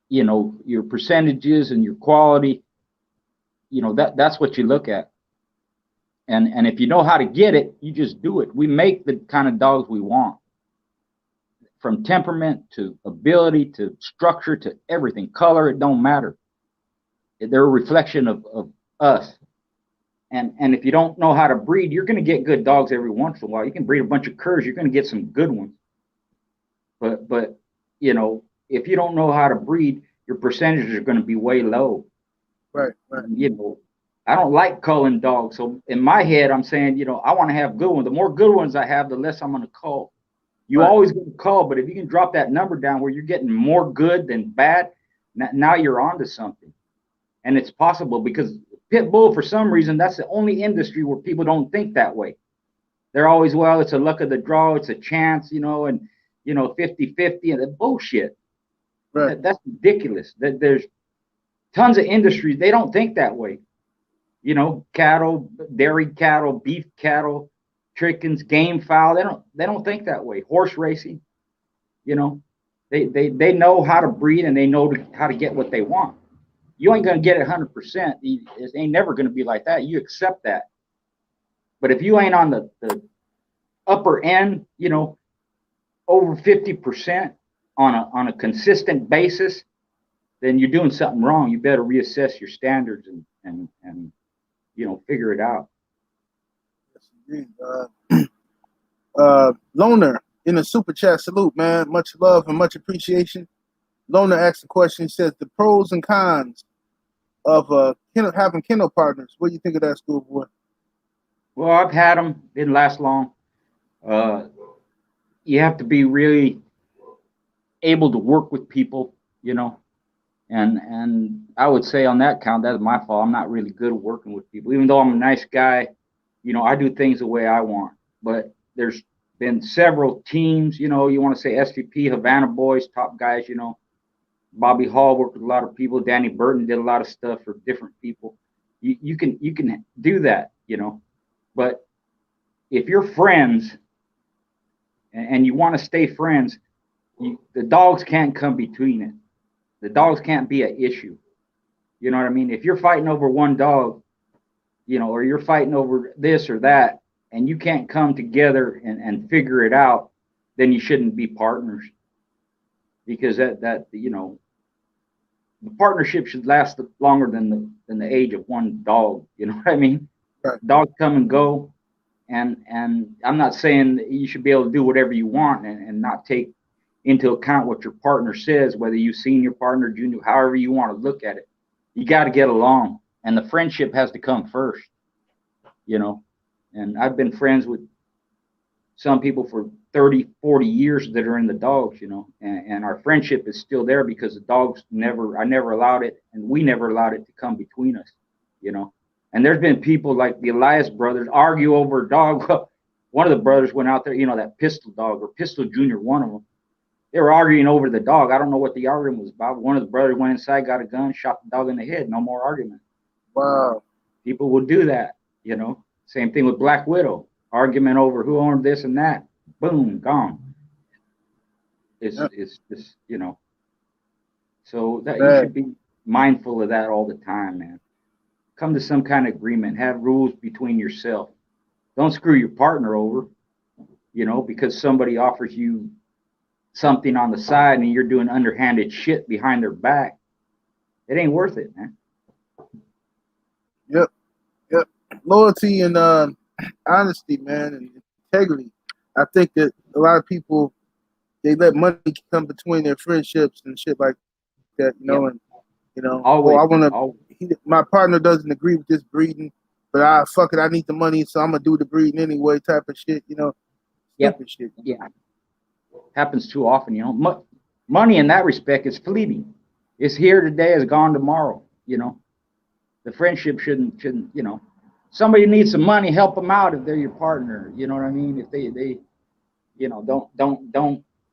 your percentages and your quality, that's what you look at. And if you know how to get it, you just do it. We make the kind of dogs we want, from temperament to ability to structure to everything, color, it don't matter. They're a reflection of us. And if you don't know how to breed, you're going to get good dogs every once in a while. You can breed a bunch of curs, you're going to get some good ones. But if you don't know how to breed, your percentages are going to be way low. Right. I don't like culling dogs. So in my head, I'm saying, I want to have good ones. The more good ones I have, the less I'm going to cull. You Right. always going to cull, but if you can drop that number down where you're getting more good than bad, now you're onto something. And it's possible because pit bull, for some reason, that's the only industry where people don't think that way. They're always, well, it's a luck of the draw, it's a chance, and 50-50 and the bullshit. Right. That's ridiculous. There's tons of industries, they don't think that way. Cattle, dairy cattle, beef cattle, chickens, game fowl. They don't think that way. Horse racing, you know, they know how to breed and they know how to get what they want. You ain't gonna get it 100%. It ain't never gonna be like that. You accept that. But if you ain't on the upper end, over 50% on a consistent basis, then you're doing something wrong. You better reassess your standards and figure it out. Yes, indeed. Loner in the super chat, salute, man. Much love and much appreciation. Loner asked a question. He says the pros and cons of having kennel partners. What do you think of that, schoolboy? Well, I've had them. Didn't last long. You have to be really able to work with people, and I would say on that count, that's my fault. I'm not really good at working with people, even though I'm a nice guy. I do things the way I want. But there's been several teams, you want to say SVP, Havana Boys, top guys, Bobby Hall worked with a lot of people. Danny Burton did a lot of stuff for different people. You can do that, But if you're friends and you want to stay friends, the dogs can't come between it. The dogs can't be an issue. You know what I mean? If you're fighting over one dog, or you're fighting over this or that, and you can't come together and figure it out, then you shouldn't be partners. Because that the partnership should last longer than the age of one dog. You know what I mean? Right. Dogs come and go, and I'm not saying that you should be able to do whatever you want and not take into account what your partner says, whether you've seen your partner, junior, however you want to look at it. You got to get along, and the friendship has to come first. And I've been friends with some people for 30, 40 years that are in the dogs, and our friendship is still there because the dogs I never allowed it, and we never allowed it to come between us, And there's been people like the Elias brothers argue over a dog. One of the brothers went out there, that Pistol dog or Pistol Junior, one of them. They were arguing over the dog. I don't know what the argument was about. One of the brothers went inside, got a gun, shot the dog in the head. No more argument. Wow. People will do that, Same thing with Black Widow. Argument over who owned this and that. Boom, gone. It's just, So that you should be mindful of that all the time, man. Come to some kind of agreement. Have rules between yourself. Don't screw your partner over, because somebody offers you something on the side and you're doing underhanded shit behind their back. It ain't worth it, man. Yep. Loyalty and honesty, man, and integrity. I think that a lot of people, they let money come between their friendships and shit like that, and Always, my partner doesn't agree with this breeding, but I need the money, so I'm gonna do the breeding anyway, type of shit, Yep. Shit. Yeah. Happens too often, Money in that respect is fleeting. It's here today, it's gone tomorrow, The friendship shouldn't, Somebody needs some money, help them out if they're your partner. You know what I mean? If they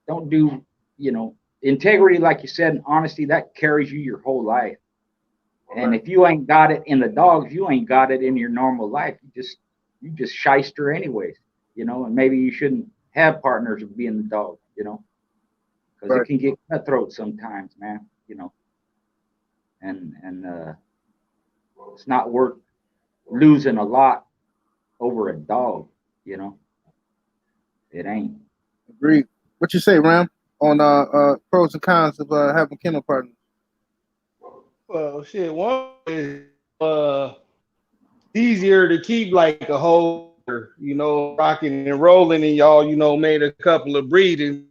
don't do, integrity, like you said, and honesty, that carries you your whole life. And if you ain't got it in the dogs, you ain't got it in your normal life. You just shyster anyways, and maybe you shouldn't have partners of being the dog, because it can get cutthroat sometimes, man, and it's not worth losing a lot over a dog, It ain't. Agreed. What you say, Ram, on pros and cons of having kennel partners? Well, shit, one is easier to keep like a whole, rocking and rolling, and y'all, made a couple of breedings.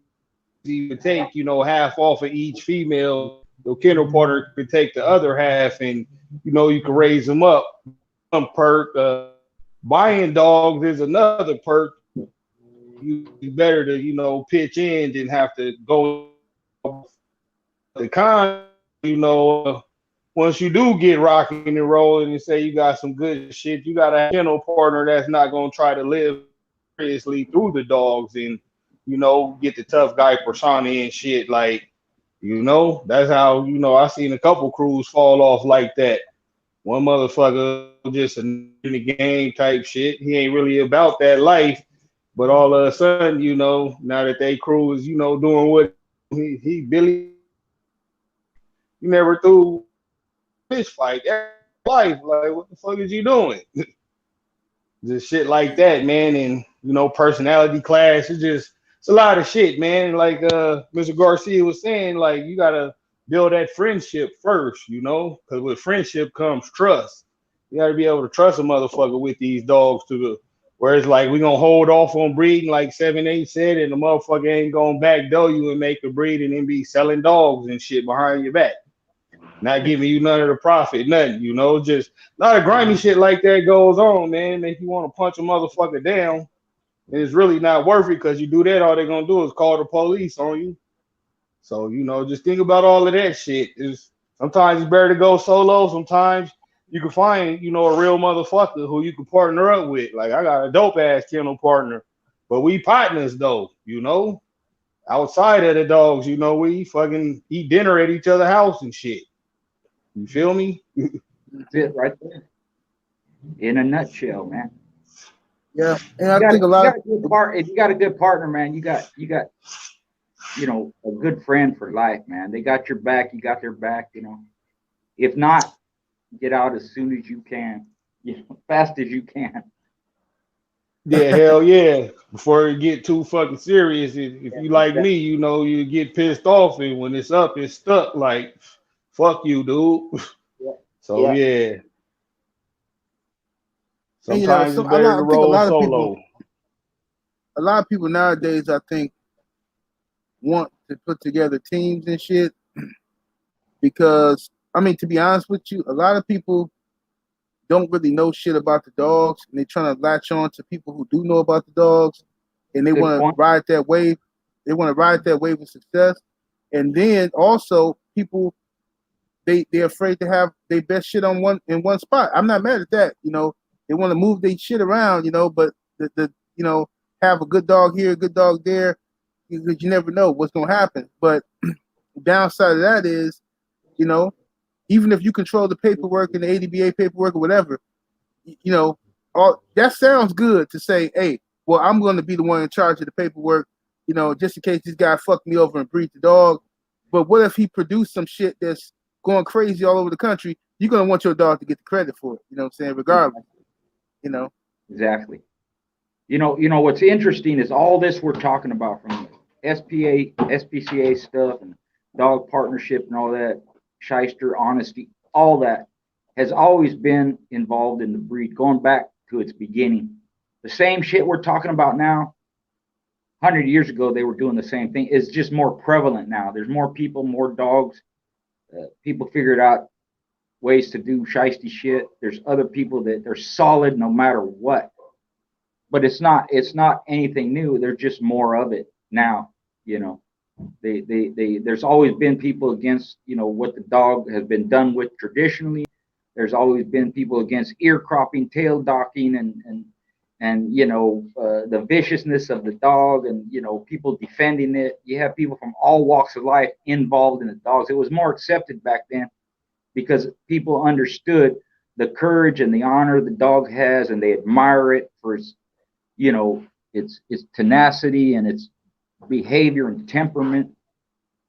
You would take, half off of each female. Your kennel partner could take the other half, and you can raise them up. One perk. Buying dogs is another perk. You better to pitch in than have to go. The con, once you do get rocking and rolling and say you got some good shit, you got a kennel partner that's not gonna try to live seriously through the dogs and get the tough guy persona and shit. Like, that's how I seen a couple crews fall off like that. One motherfucker just in the game type shit. He ain't really about that life. But all of a sudden, now that they crew is, doing what he Billy he never threw fish fight ever in life. Like, what the fuck is you doing? Just shit like that, man. And personality clash. It's a lot of shit, man. Like Mr. Garcia was saying, like you gotta build that friendship first, because with friendship comes trust. You gotta be able to trust a motherfucker with these dogs to the where it's like we gonna hold off on breeding, like 7-8 said, and the motherfucker ain't gonna backdoor you and make a breed and then be selling dogs and shit behind your back. Not giving you none of the profit, nothing, just a lot of grimy shit like that goes on, man. Make you want to punch a motherfucker down. And it's really not worth it because you do that, all they're gonna do is call the police on you. So, just think about all of that shit. Is sometimes it's better to go solo, sometimes you can find, a real motherfucker who you can partner up with. Like I got a dope ass kennel partner, but we partners though, outside of the dogs, we fucking eat dinner at each other's house and shit. You feel me? That's it right there. In a nutshell, man. Yeah, and I think a lot of if you got a good partner, man, you got a good friend for life, man. They got your back, you got their back, If not, get out as soon as you can, fast as you can. Yeah, hell yeah. Before it get too fucking serious, if Yeah, you like me, you get pissed off, and when it's up, it's stuck. Like, fuck you, dude. yeah, So yeah. yeah, and sometimes it's better to I think roll solo. a lot of people nowadays, I think, want to put together teams and shit because I mean, to be honest with you, a lot of people don't really know shit about the dogs, and they're trying to latch on to people who do know about the dogs, and they Good want to point. ride that wave. They want to ride that wave of success, and then also people they're afraid to have their best shit on one spot. I'm not mad at that. They want to move their shit around. But the have a good dog here, a good dog there, because you never know what's gonna happen. But the downside of that is, you know, even if you control the paperwork and the ADBA paperwork or whatever, you know, all that sounds good to say, hey, well, I'm going to be the one in charge of the paperwork, just in case this guy fucked me over and breed the dog. But what if he produced some shit that's going crazy all over the country? You're going to want your dog to get the credit for it. You know what I'm saying? Regardless, you know. Exactly. What's interesting is all this we're talking about from SPA, SPCA stuff and dog partnership and all that, shyster, honesty, all that has always been involved in the breed, going back to its beginning. The same shit we're talking about now, 100 years ago, they were doing the same thing. It's just more prevalent now. There's more people, more dogs. People figured out ways to do shysty shit. There's other people that they're solid no matter what. But it's not anything new. There's just more of it now. There's always been people against what the dog has been done with traditionally. There's always been people against ear cropping, tail docking, and the viciousness of the dog, and people defending it. You have people from all walks of life involved in the dogs. It was more accepted back then because people understood the courage and the honor the dog has, and they admire it for its its tenacity and its behavior and temperament.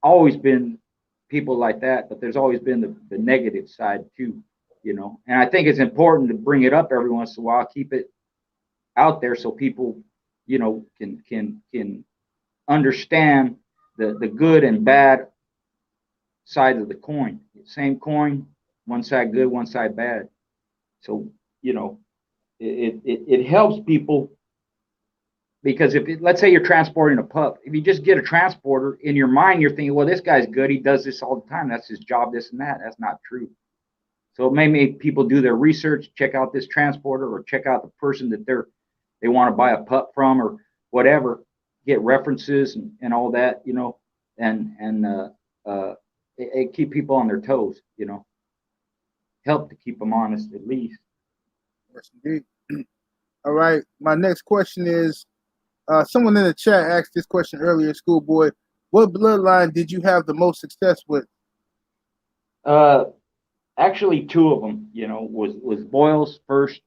Always been people like that, but there's always been the negative side too. And I think it's important to bring it up every once in a while, keep it out there so people can understand the good and bad sides of the coin. Same coin, one side good, one side bad. So it helps people. Because let's say you're transporting a pup, if you just get a transporter, in your mind you're thinking, well, this guy's good, he does this all the time, that's his job, this and that. That's not true. So it may make people do their research, check out this transporter, or check out the person that they want to buy a pup from, or whatever, get references and all that, it keep people on their toes, help to keep them honest at least. Yes, indeed. All right. My next question is, someone in the chat asked this question earlier, Schoolboy. What bloodline did you have the most success with? actually two of them, was boils first,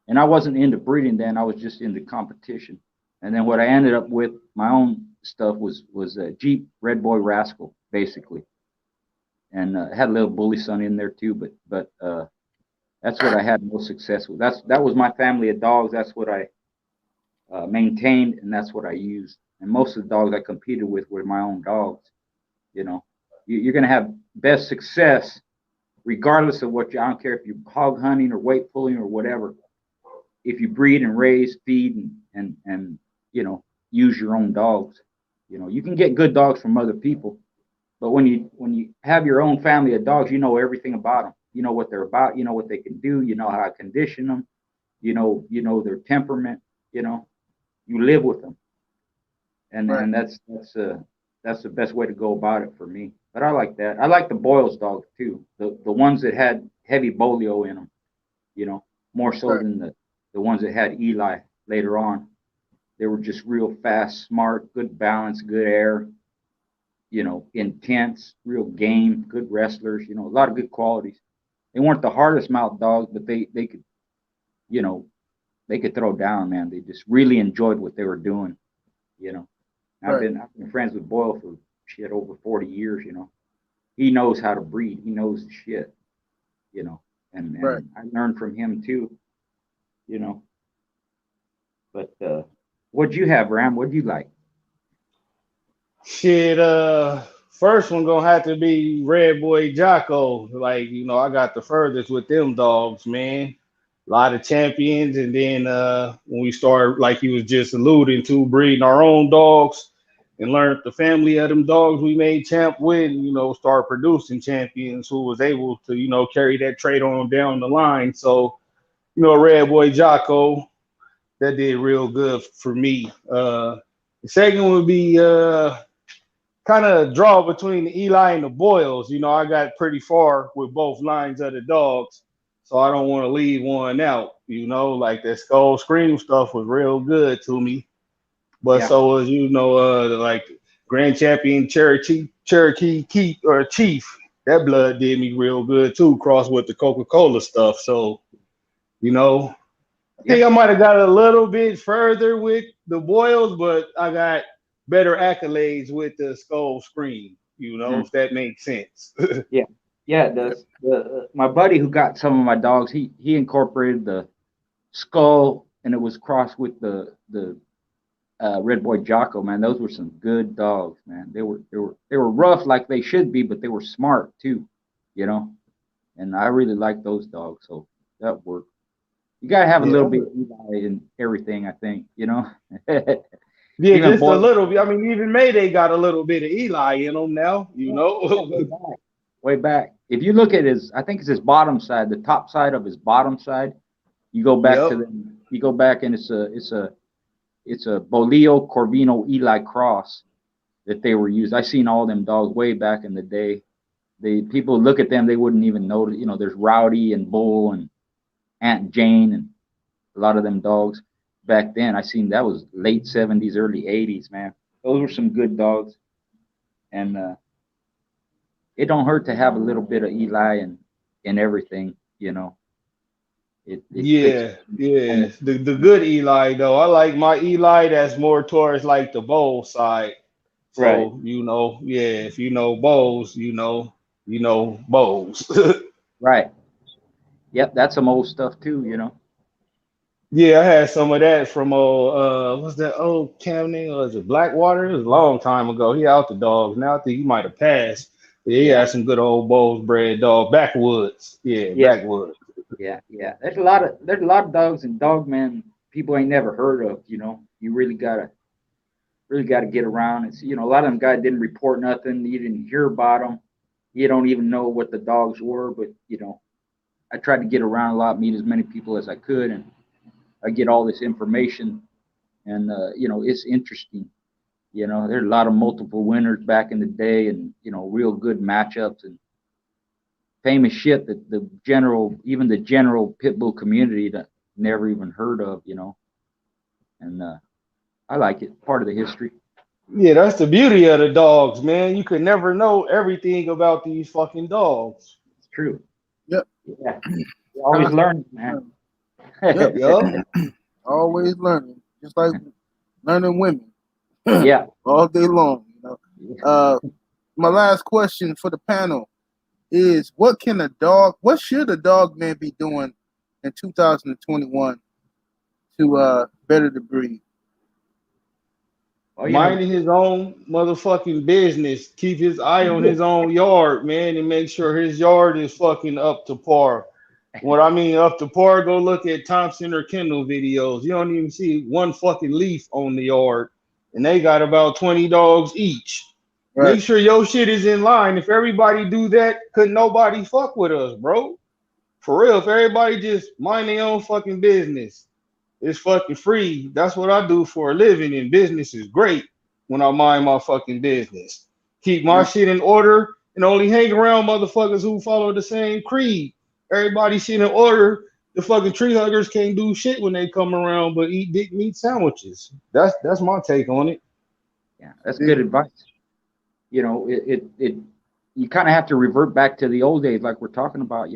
and I wasn't into breeding then. I was just into competition. And then what I ended up with my own stuff was a Jeep Red Boy Rascal, basically, and had a little bully son in there too. But that's what I had most success with. That was my family of dogs. That's what I maintained, and that's what I used. And most of the dogs I competed with were my own dogs. You know, you're going to have best success regardless of what you. I don't care if you're hog hunting or weight pulling or whatever. If you breed and raise, feed, and use your own dogs, you can get good dogs from other people, but when you have your own family of dogs, you know everything about them. You know what they're about. You know what they can do. You know how to condition them. You know their temperament. You know you live with them, and Right. and that's the best way to go about it for me. But I like that. I like the Boyles dogs too. The ones that had heavy bolio in them. You know more so Right. than the ones that had Eli later on. They were just real fast, smart, good balance, good air, intense, real game, good wrestlers, a lot of good qualities. They weren't the hardest mouth dogs, but they could, you know, they could throw down, man. They just really enjoyed what they were doing, you know. Right. I've been friends with Boyle for shit over 40 years. He knows how to breed. He knows the shit, you know. And Right. and I learned from him too, you know. But what'd you have, Ram? What'd you like? Shit, first one gonna have to be Red Boy Jocko. Like, I got the furthest with them dogs, man. A lot of champions, and then when we started, like he was just alluding to, breeding our own dogs and learned the family of them dogs we made champ with, and, start producing champions who was able to, carry that trait on down the line. So, Red Boy Jocko, that did real good for me. The second would be kind of draw between the Eli and the Boyles. I got pretty far with both lines of the dogs, so I don't want to leave one out. Like that Skull Scream stuff was real good to me, but Yeah, so was like Grand Champion Cherokee Keith or Chief. That blood did me real good too, crossed with the Coca-Cola stuff. So you know, I yeah, think I might have got a little bit further with the Boyles, but I got better accolades with the Skull Scream, mm, if that makes sense. yeah, yeah. My buddy who got some of my dogs, he incorporated the skull, and it was crossed with the Red Boy Jocko. Man, those were some good dogs, man. They were rough like they should be, but they were smart too, you know. And I really like those dogs, so that worked. You gotta have a Yeah. little bit of Eli in everything, I think, Yeah, Even just a boy, little bit. I mean, even Mayday got a little bit of Eli in them now, yeah, yeah, way know? back, way back. If you look at I think it's his bottom side, the top side of his bottom side. You go back to Yep. the, you go back, and it's a Bolio Corvino Eli cross that they were used. I seen all them dogs way back in the day. People look at them, they wouldn't even notice. There's Rowdy and Bull and Aunt Jane and a lot of them dogs back then. I seen that was late '70s, early '80s, man. Those were some good dogs, and it don't hurt to have a little bit of Eli and everything. It fits Yeah, yeah. almost. The good Eli though. I like my Eli that's more towards like the bowl side. Right, So, yeah, if you know bowls, bowls. right. Yep, that's some old stuff too. Yeah, I had some of that from what's that old camp name? Was it Blackwater? It was a long time ago. He out the dogs. Now I think he might have passed. Yeah, he Yeah, had some good old Bowles bred dog. Backwoods. Yeah, yeah, backwoods. yeah, yeah. There's a lot of dogs and dogmen people ain't never heard of. You really gotta get around. It's a lot of them guys didn't report nothing. You didn't hear about them. You don't even know what the dogs were. But I tried to get around a lot, meet as many people as I could, and I get all this information. And it's interesting. There's a lot of multiple winners back in the day, and real good matchups and famous shit that even the general pit bull community that never even heard of. And I like it. Part of the history. Yeah, that's the beauty of the dogs, man. You could never know everything about these fucking dogs. It's true. Yep. Yeah, you're always Constantly learning, man. learning. Yep. Yup. Always learning. Just like learning women Yeah. all day long. Uh, my last question for the panel is: what should a dog man be doing in 2021 to better the breed? Well, Minding his own motherfucking business. Keep his eye on his own yard, man, and make sure his yard is fucking up to par. What I mean up to par, go look at Thompson or Kennel videos. You don't even see one fucking leaf on the yard. And they got about 20 dogs each. Right. Make sure your shit is in line. If everybody do that, couldn't nobody fuck with us, bro. For real, if everybody just mind their own fucking business, it's fucking free. That's what I do for a living, and business is great when I mind my fucking business. Keep my Yeah. shit in order and only hang around motherfuckers who follow the same creed. Everybody shit in order. The fucking tree huggers can't do shit when they come around but eat dick meat sandwiches. That's my take on it. Yeah, that's See? good advice. You kind of have to revert back to the old days, like we're talking about.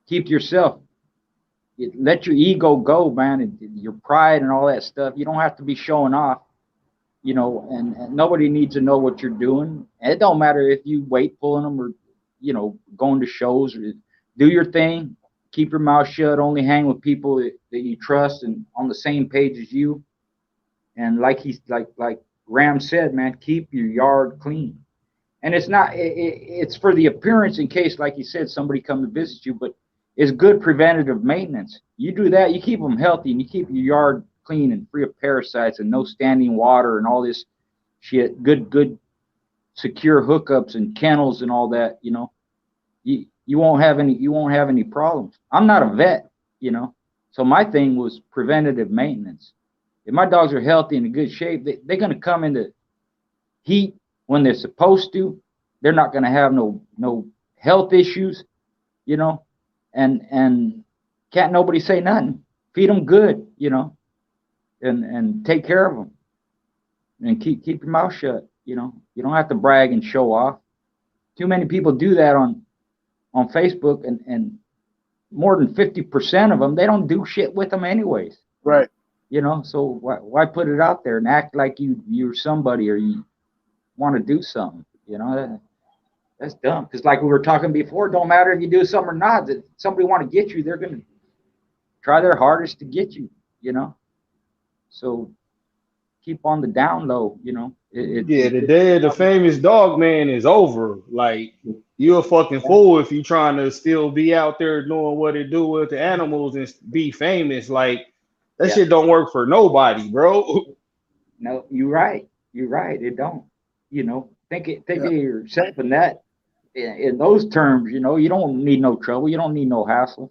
Keep to yourself. Let your ego go, man, and your pride and all that stuff. You don't have to be showing off. And nobody needs to know what you're doing. And it don't matter if you weight pulling them or, going to shows or do your thing. Keep your mouth shut. Only hang with people that you trust and on the same page as you. And like Ram said, man, keep your yard clean. And it's not it's for the appearance in case, like you said, somebody come to visit you, but it's good preventative maintenance. You do that, you keep them healthy, and you keep your yard clean and free of parasites and no standing water and all this shit. Good secure hookups and kennels and all that. You won't have any problems. I'm not a vet, so my thing was preventative maintenance. If my dogs are healthy and in good shape, they're going to come into heat when they're supposed to. They're not going to have no health issues, you know, and can't nobody say nothing. Feed them good, and take care of them, and keep your mouth shut. You don't have to brag and show off. Too many people do that on Facebook, and more than 50% of them, they don't do shit with them anyways. Right. So why put it out there and act like you're somebody or you want to do something? That's dumb. Because like we were talking before, it don't matter if you do something or not. That somebody want to get you, they're gonna try their hardest to get you. So keep on the down low. Yeah, the day of the famous Dogman is over. Like, you're a fucking fool if you trying to still be out there doing what it do with the animals and be famous. Like, that Yeah. shit don't work for nobody, bro. No, you're right. You're right. It don't. Think Yeah. of yourself in that in those terms. You don't need no trouble. You don't need no hassle.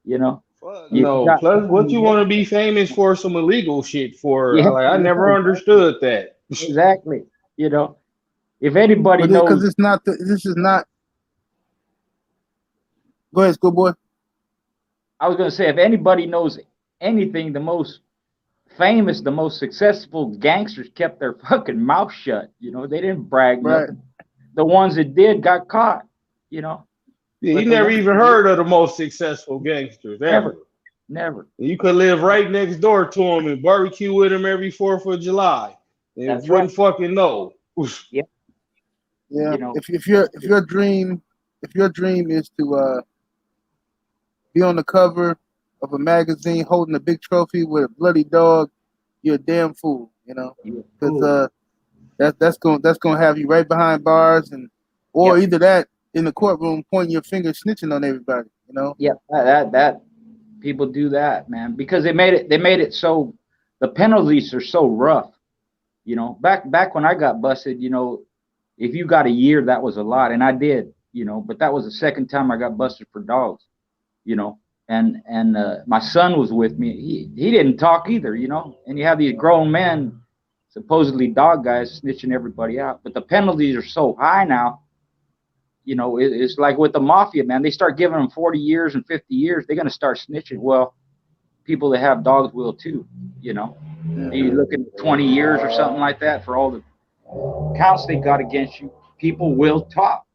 You know, Fuck you no. got Plus, something what you you want to be famous for some illegal shit for? yeah, Like, I never exactly. understood that. Exactly. If anybody But because knows, it's not this is not. Go ahead, schoolboy. I was gonna say, if anybody knows anything, the most famous, the most successful gangsters kept their fucking mouth shut. They didn't brag Right. nothing. The ones that did got caught. You know, Yeah, you but the never ones even that heard of the most successful gangsters ever. never, never. You could live right next door to them and barbecue with them every 4th of July. And That's right. wouldn't fucking know. Yeah. Yeah. You know, If your dream is to be on the cover of a magazine holding a big trophy with a bloody dog, you're a damn fool. you Because fool. that's gonna have you right behind bars or Yep. either that in the courtroom pointing your finger snitching on everybody. Yep. That people do that, man, because they made it so the penalties are so rough. Back when I got busted, if you got a year, that was a lot, and I did, but that was the second time I got busted for dogs, you know, and my son was with me. He didn't talk either, and you have these grown men, supposedly dog guys, snitching everybody out, but the penalties are so high now. It's like with the mafia, man. They start giving them 40 years and 50 years, they're gonna start snitching. Well, people that have dogs will too, you know. Yeah. You looking at 20 years or something like that for all the counts they got against you. People will talk,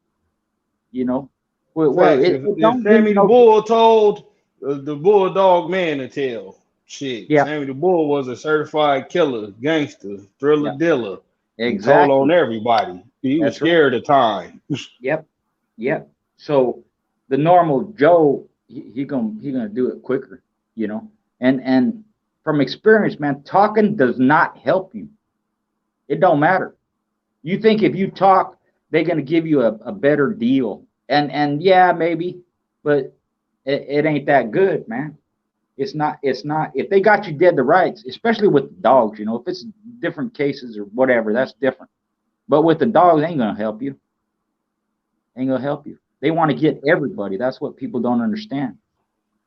you know. Well, Facts. it If don't do Sammy you the no. Bull told the Bulldog man to tell, shit, Yeah, Sammy the Bull was a certified killer, gangster, thriller yeah, dealer. He told on exactly. everybody. He was That's right. scared of time. Yep, yep. So the normal Joe, he gonna do it quicker, you know. And from experience, man, talking does not help you. It don't matter. You think if you talk, they're gonna give you a better deal, and yeah, maybe, but it ain't that good, man. It's not. It's not. If they got you dead to rights, especially with dogs, you know, if it's different cases or whatever, that's different. But with the dogs, ain't gonna help you. Ain't gonna help you. They want to get everybody. That's what people don't understand.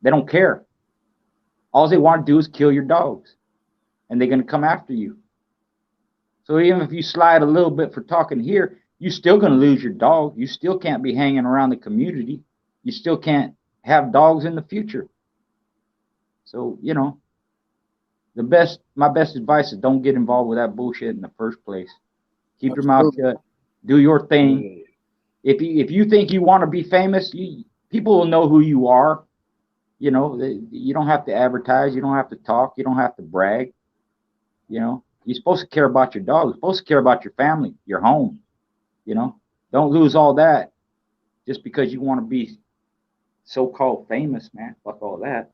They don't care. All they want to do is kill your dogs, and they're gonna come after you. So even if you slide a little bit for talking here, you're still gonna lose your dog. You still can't be hanging around the community. You still can't have dogs in the future. So my best advice is don't get involved with that bullshit in the first place. Keep your mouth Absolutely. shut. Do your thing. Yeah. If you think you want to be famous, people will know who you are. You don't have to advertise. You don't have to talk. You don't have to brag. You're supposed to care about your dog. You're supposed to care about your family, your home. You know, don't lose all that just because you want to be so-called famous, man. Fuck all that.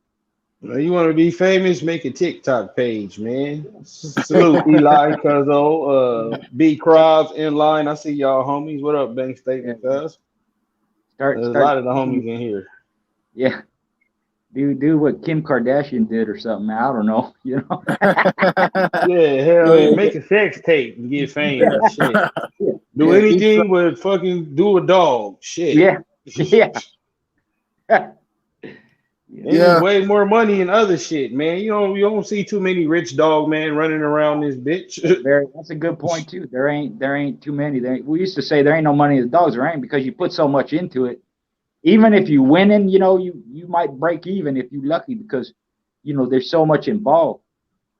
You want to be famous? Make a TikTok page, man. Salute Eli, Cuzzo, B Crobs in line. I see y'all homies. What up, bank Yeah, statement, cuz? start There's a start. lot of the homies in here. Yeah, do what Kim Kardashian did or something. I don't know. Yeah, hell yeah. Yeah. Make a sex tape and get Yeah, famous. Shit. yeah, Do Yeah, keep anything but fucking do a dog. Shit. yeah, yeah. Yeah. And there's yeah, way more money in other shit, man. You don't see too many rich dog man running around this bitch. That's a good point too. There ain't too many. We used to say there ain't no money in the dogs. There ain't because you put so much into it. Even if you winning, you might break even if you lucky because there's so much involved.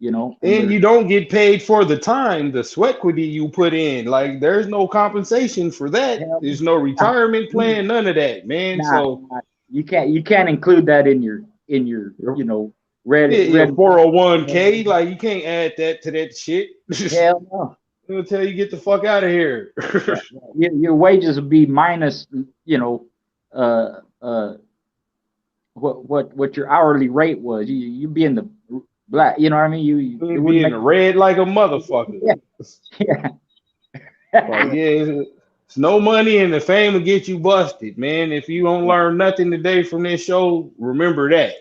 And And you don't get paid for the time, the sweat equity you put in. Like there's no compensation for that. hell, There's no retirement plan, none of that, man. nah, So nah, you can't include that in your your red. your 401k, like you can't add that to that shit. Hell no. It'll tell you get the fuck out of here. Yeah, yeah. Your wages would be minus, uh, uh, what your hourly rate was. You be in the black. You know what I mean? It Be wouldn't in make. the red like a motherfucker. Yeah, yeah. Like, yeah. yeah, it's no money and the fame will get you busted, man. If you don't learn nothing today from this show, remember that.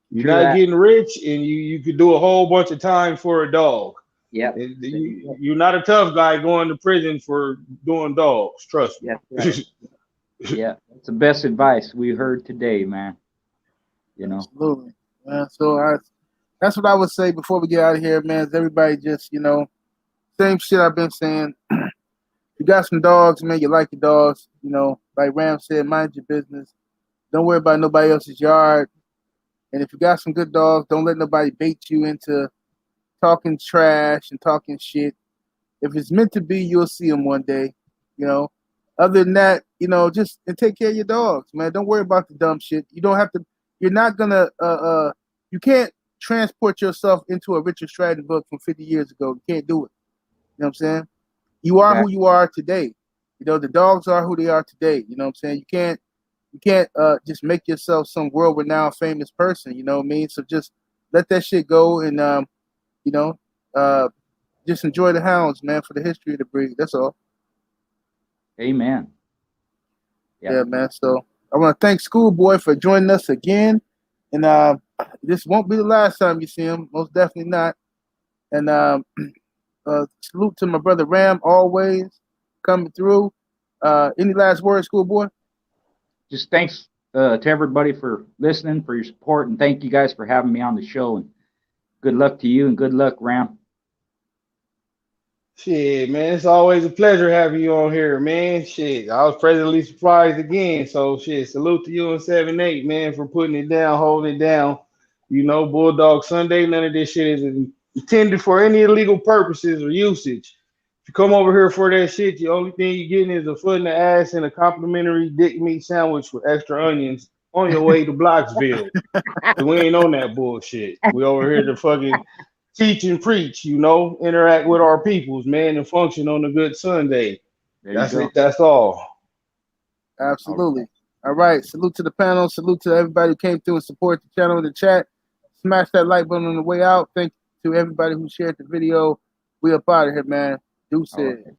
You're True not that. getting rich and you could do a whole bunch of time for a dog. Yep. You're not a tough guy going to prison for doing dogs. Trust That's me. right. Yeah, that's the best advice we heard today, man. You know. Absolutely. So that's what I would say before we get out of here, man. Is everybody just same shit I've been saying. You got some dogs, man. You like your dogs. Like Ram said, mind your business. Don't worry about nobody else's yard. And if you got some good dogs, don't let nobody bait you into talking trash and talking shit. If it's meant to be, you'll see them one day. You know. Other than that, just and take care of your dogs, man. Don't worry about the dumb shit. You don't have to. You're not gonna. You can't transport yourself into a Richard Stratton book from 50 years ago. You can't do it. You know what I'm saying? You are who Exactly. you are today. The dogs are who they are today. You know what I'm saying? You can't just make yourself some world renowned famous person, you know what I mean? So just let that shit go and you know, uh just enjoy the hounds, man, for the history of the breed. That's all. Amen. Yeah, Yep. man. So I want to thank Schoolboy for joining us again. And this won't be the last time you see him, most definitely not. And salute to my brother Ram always coming through. Any last words, Schoolboy? Just thanks to everybody for listening, for your support, and thank you guys for having me on the show. And good luck to you, and good luck, Ram. Shit, man, it's always a pleasure having you on here, man. Shit, I was pleasantly surprised again. So, shit, salute to you and 7-8, man, for putting it down, holding it down. Bulldog Sunday, none of this shit is intended for any illegal purposes or usage. If you come over here for that shit, the only thing you're getting is a foot in the ass and a complimentary dick meat sandwich with extra onions on your way to Blocksville. Cause we ain't on that bullshit. We over here to fucking teach and preach, interact with our peoples, man, and function on a good Sunday. There you That's go. it. That's all. Absolutely. All right. Salute to the panel. Salute to everybody who came through and support the channel in the chat. Smash that like button on the way out. Thank you to everybody who shared the video. We up out of here, man. Deuces. All right.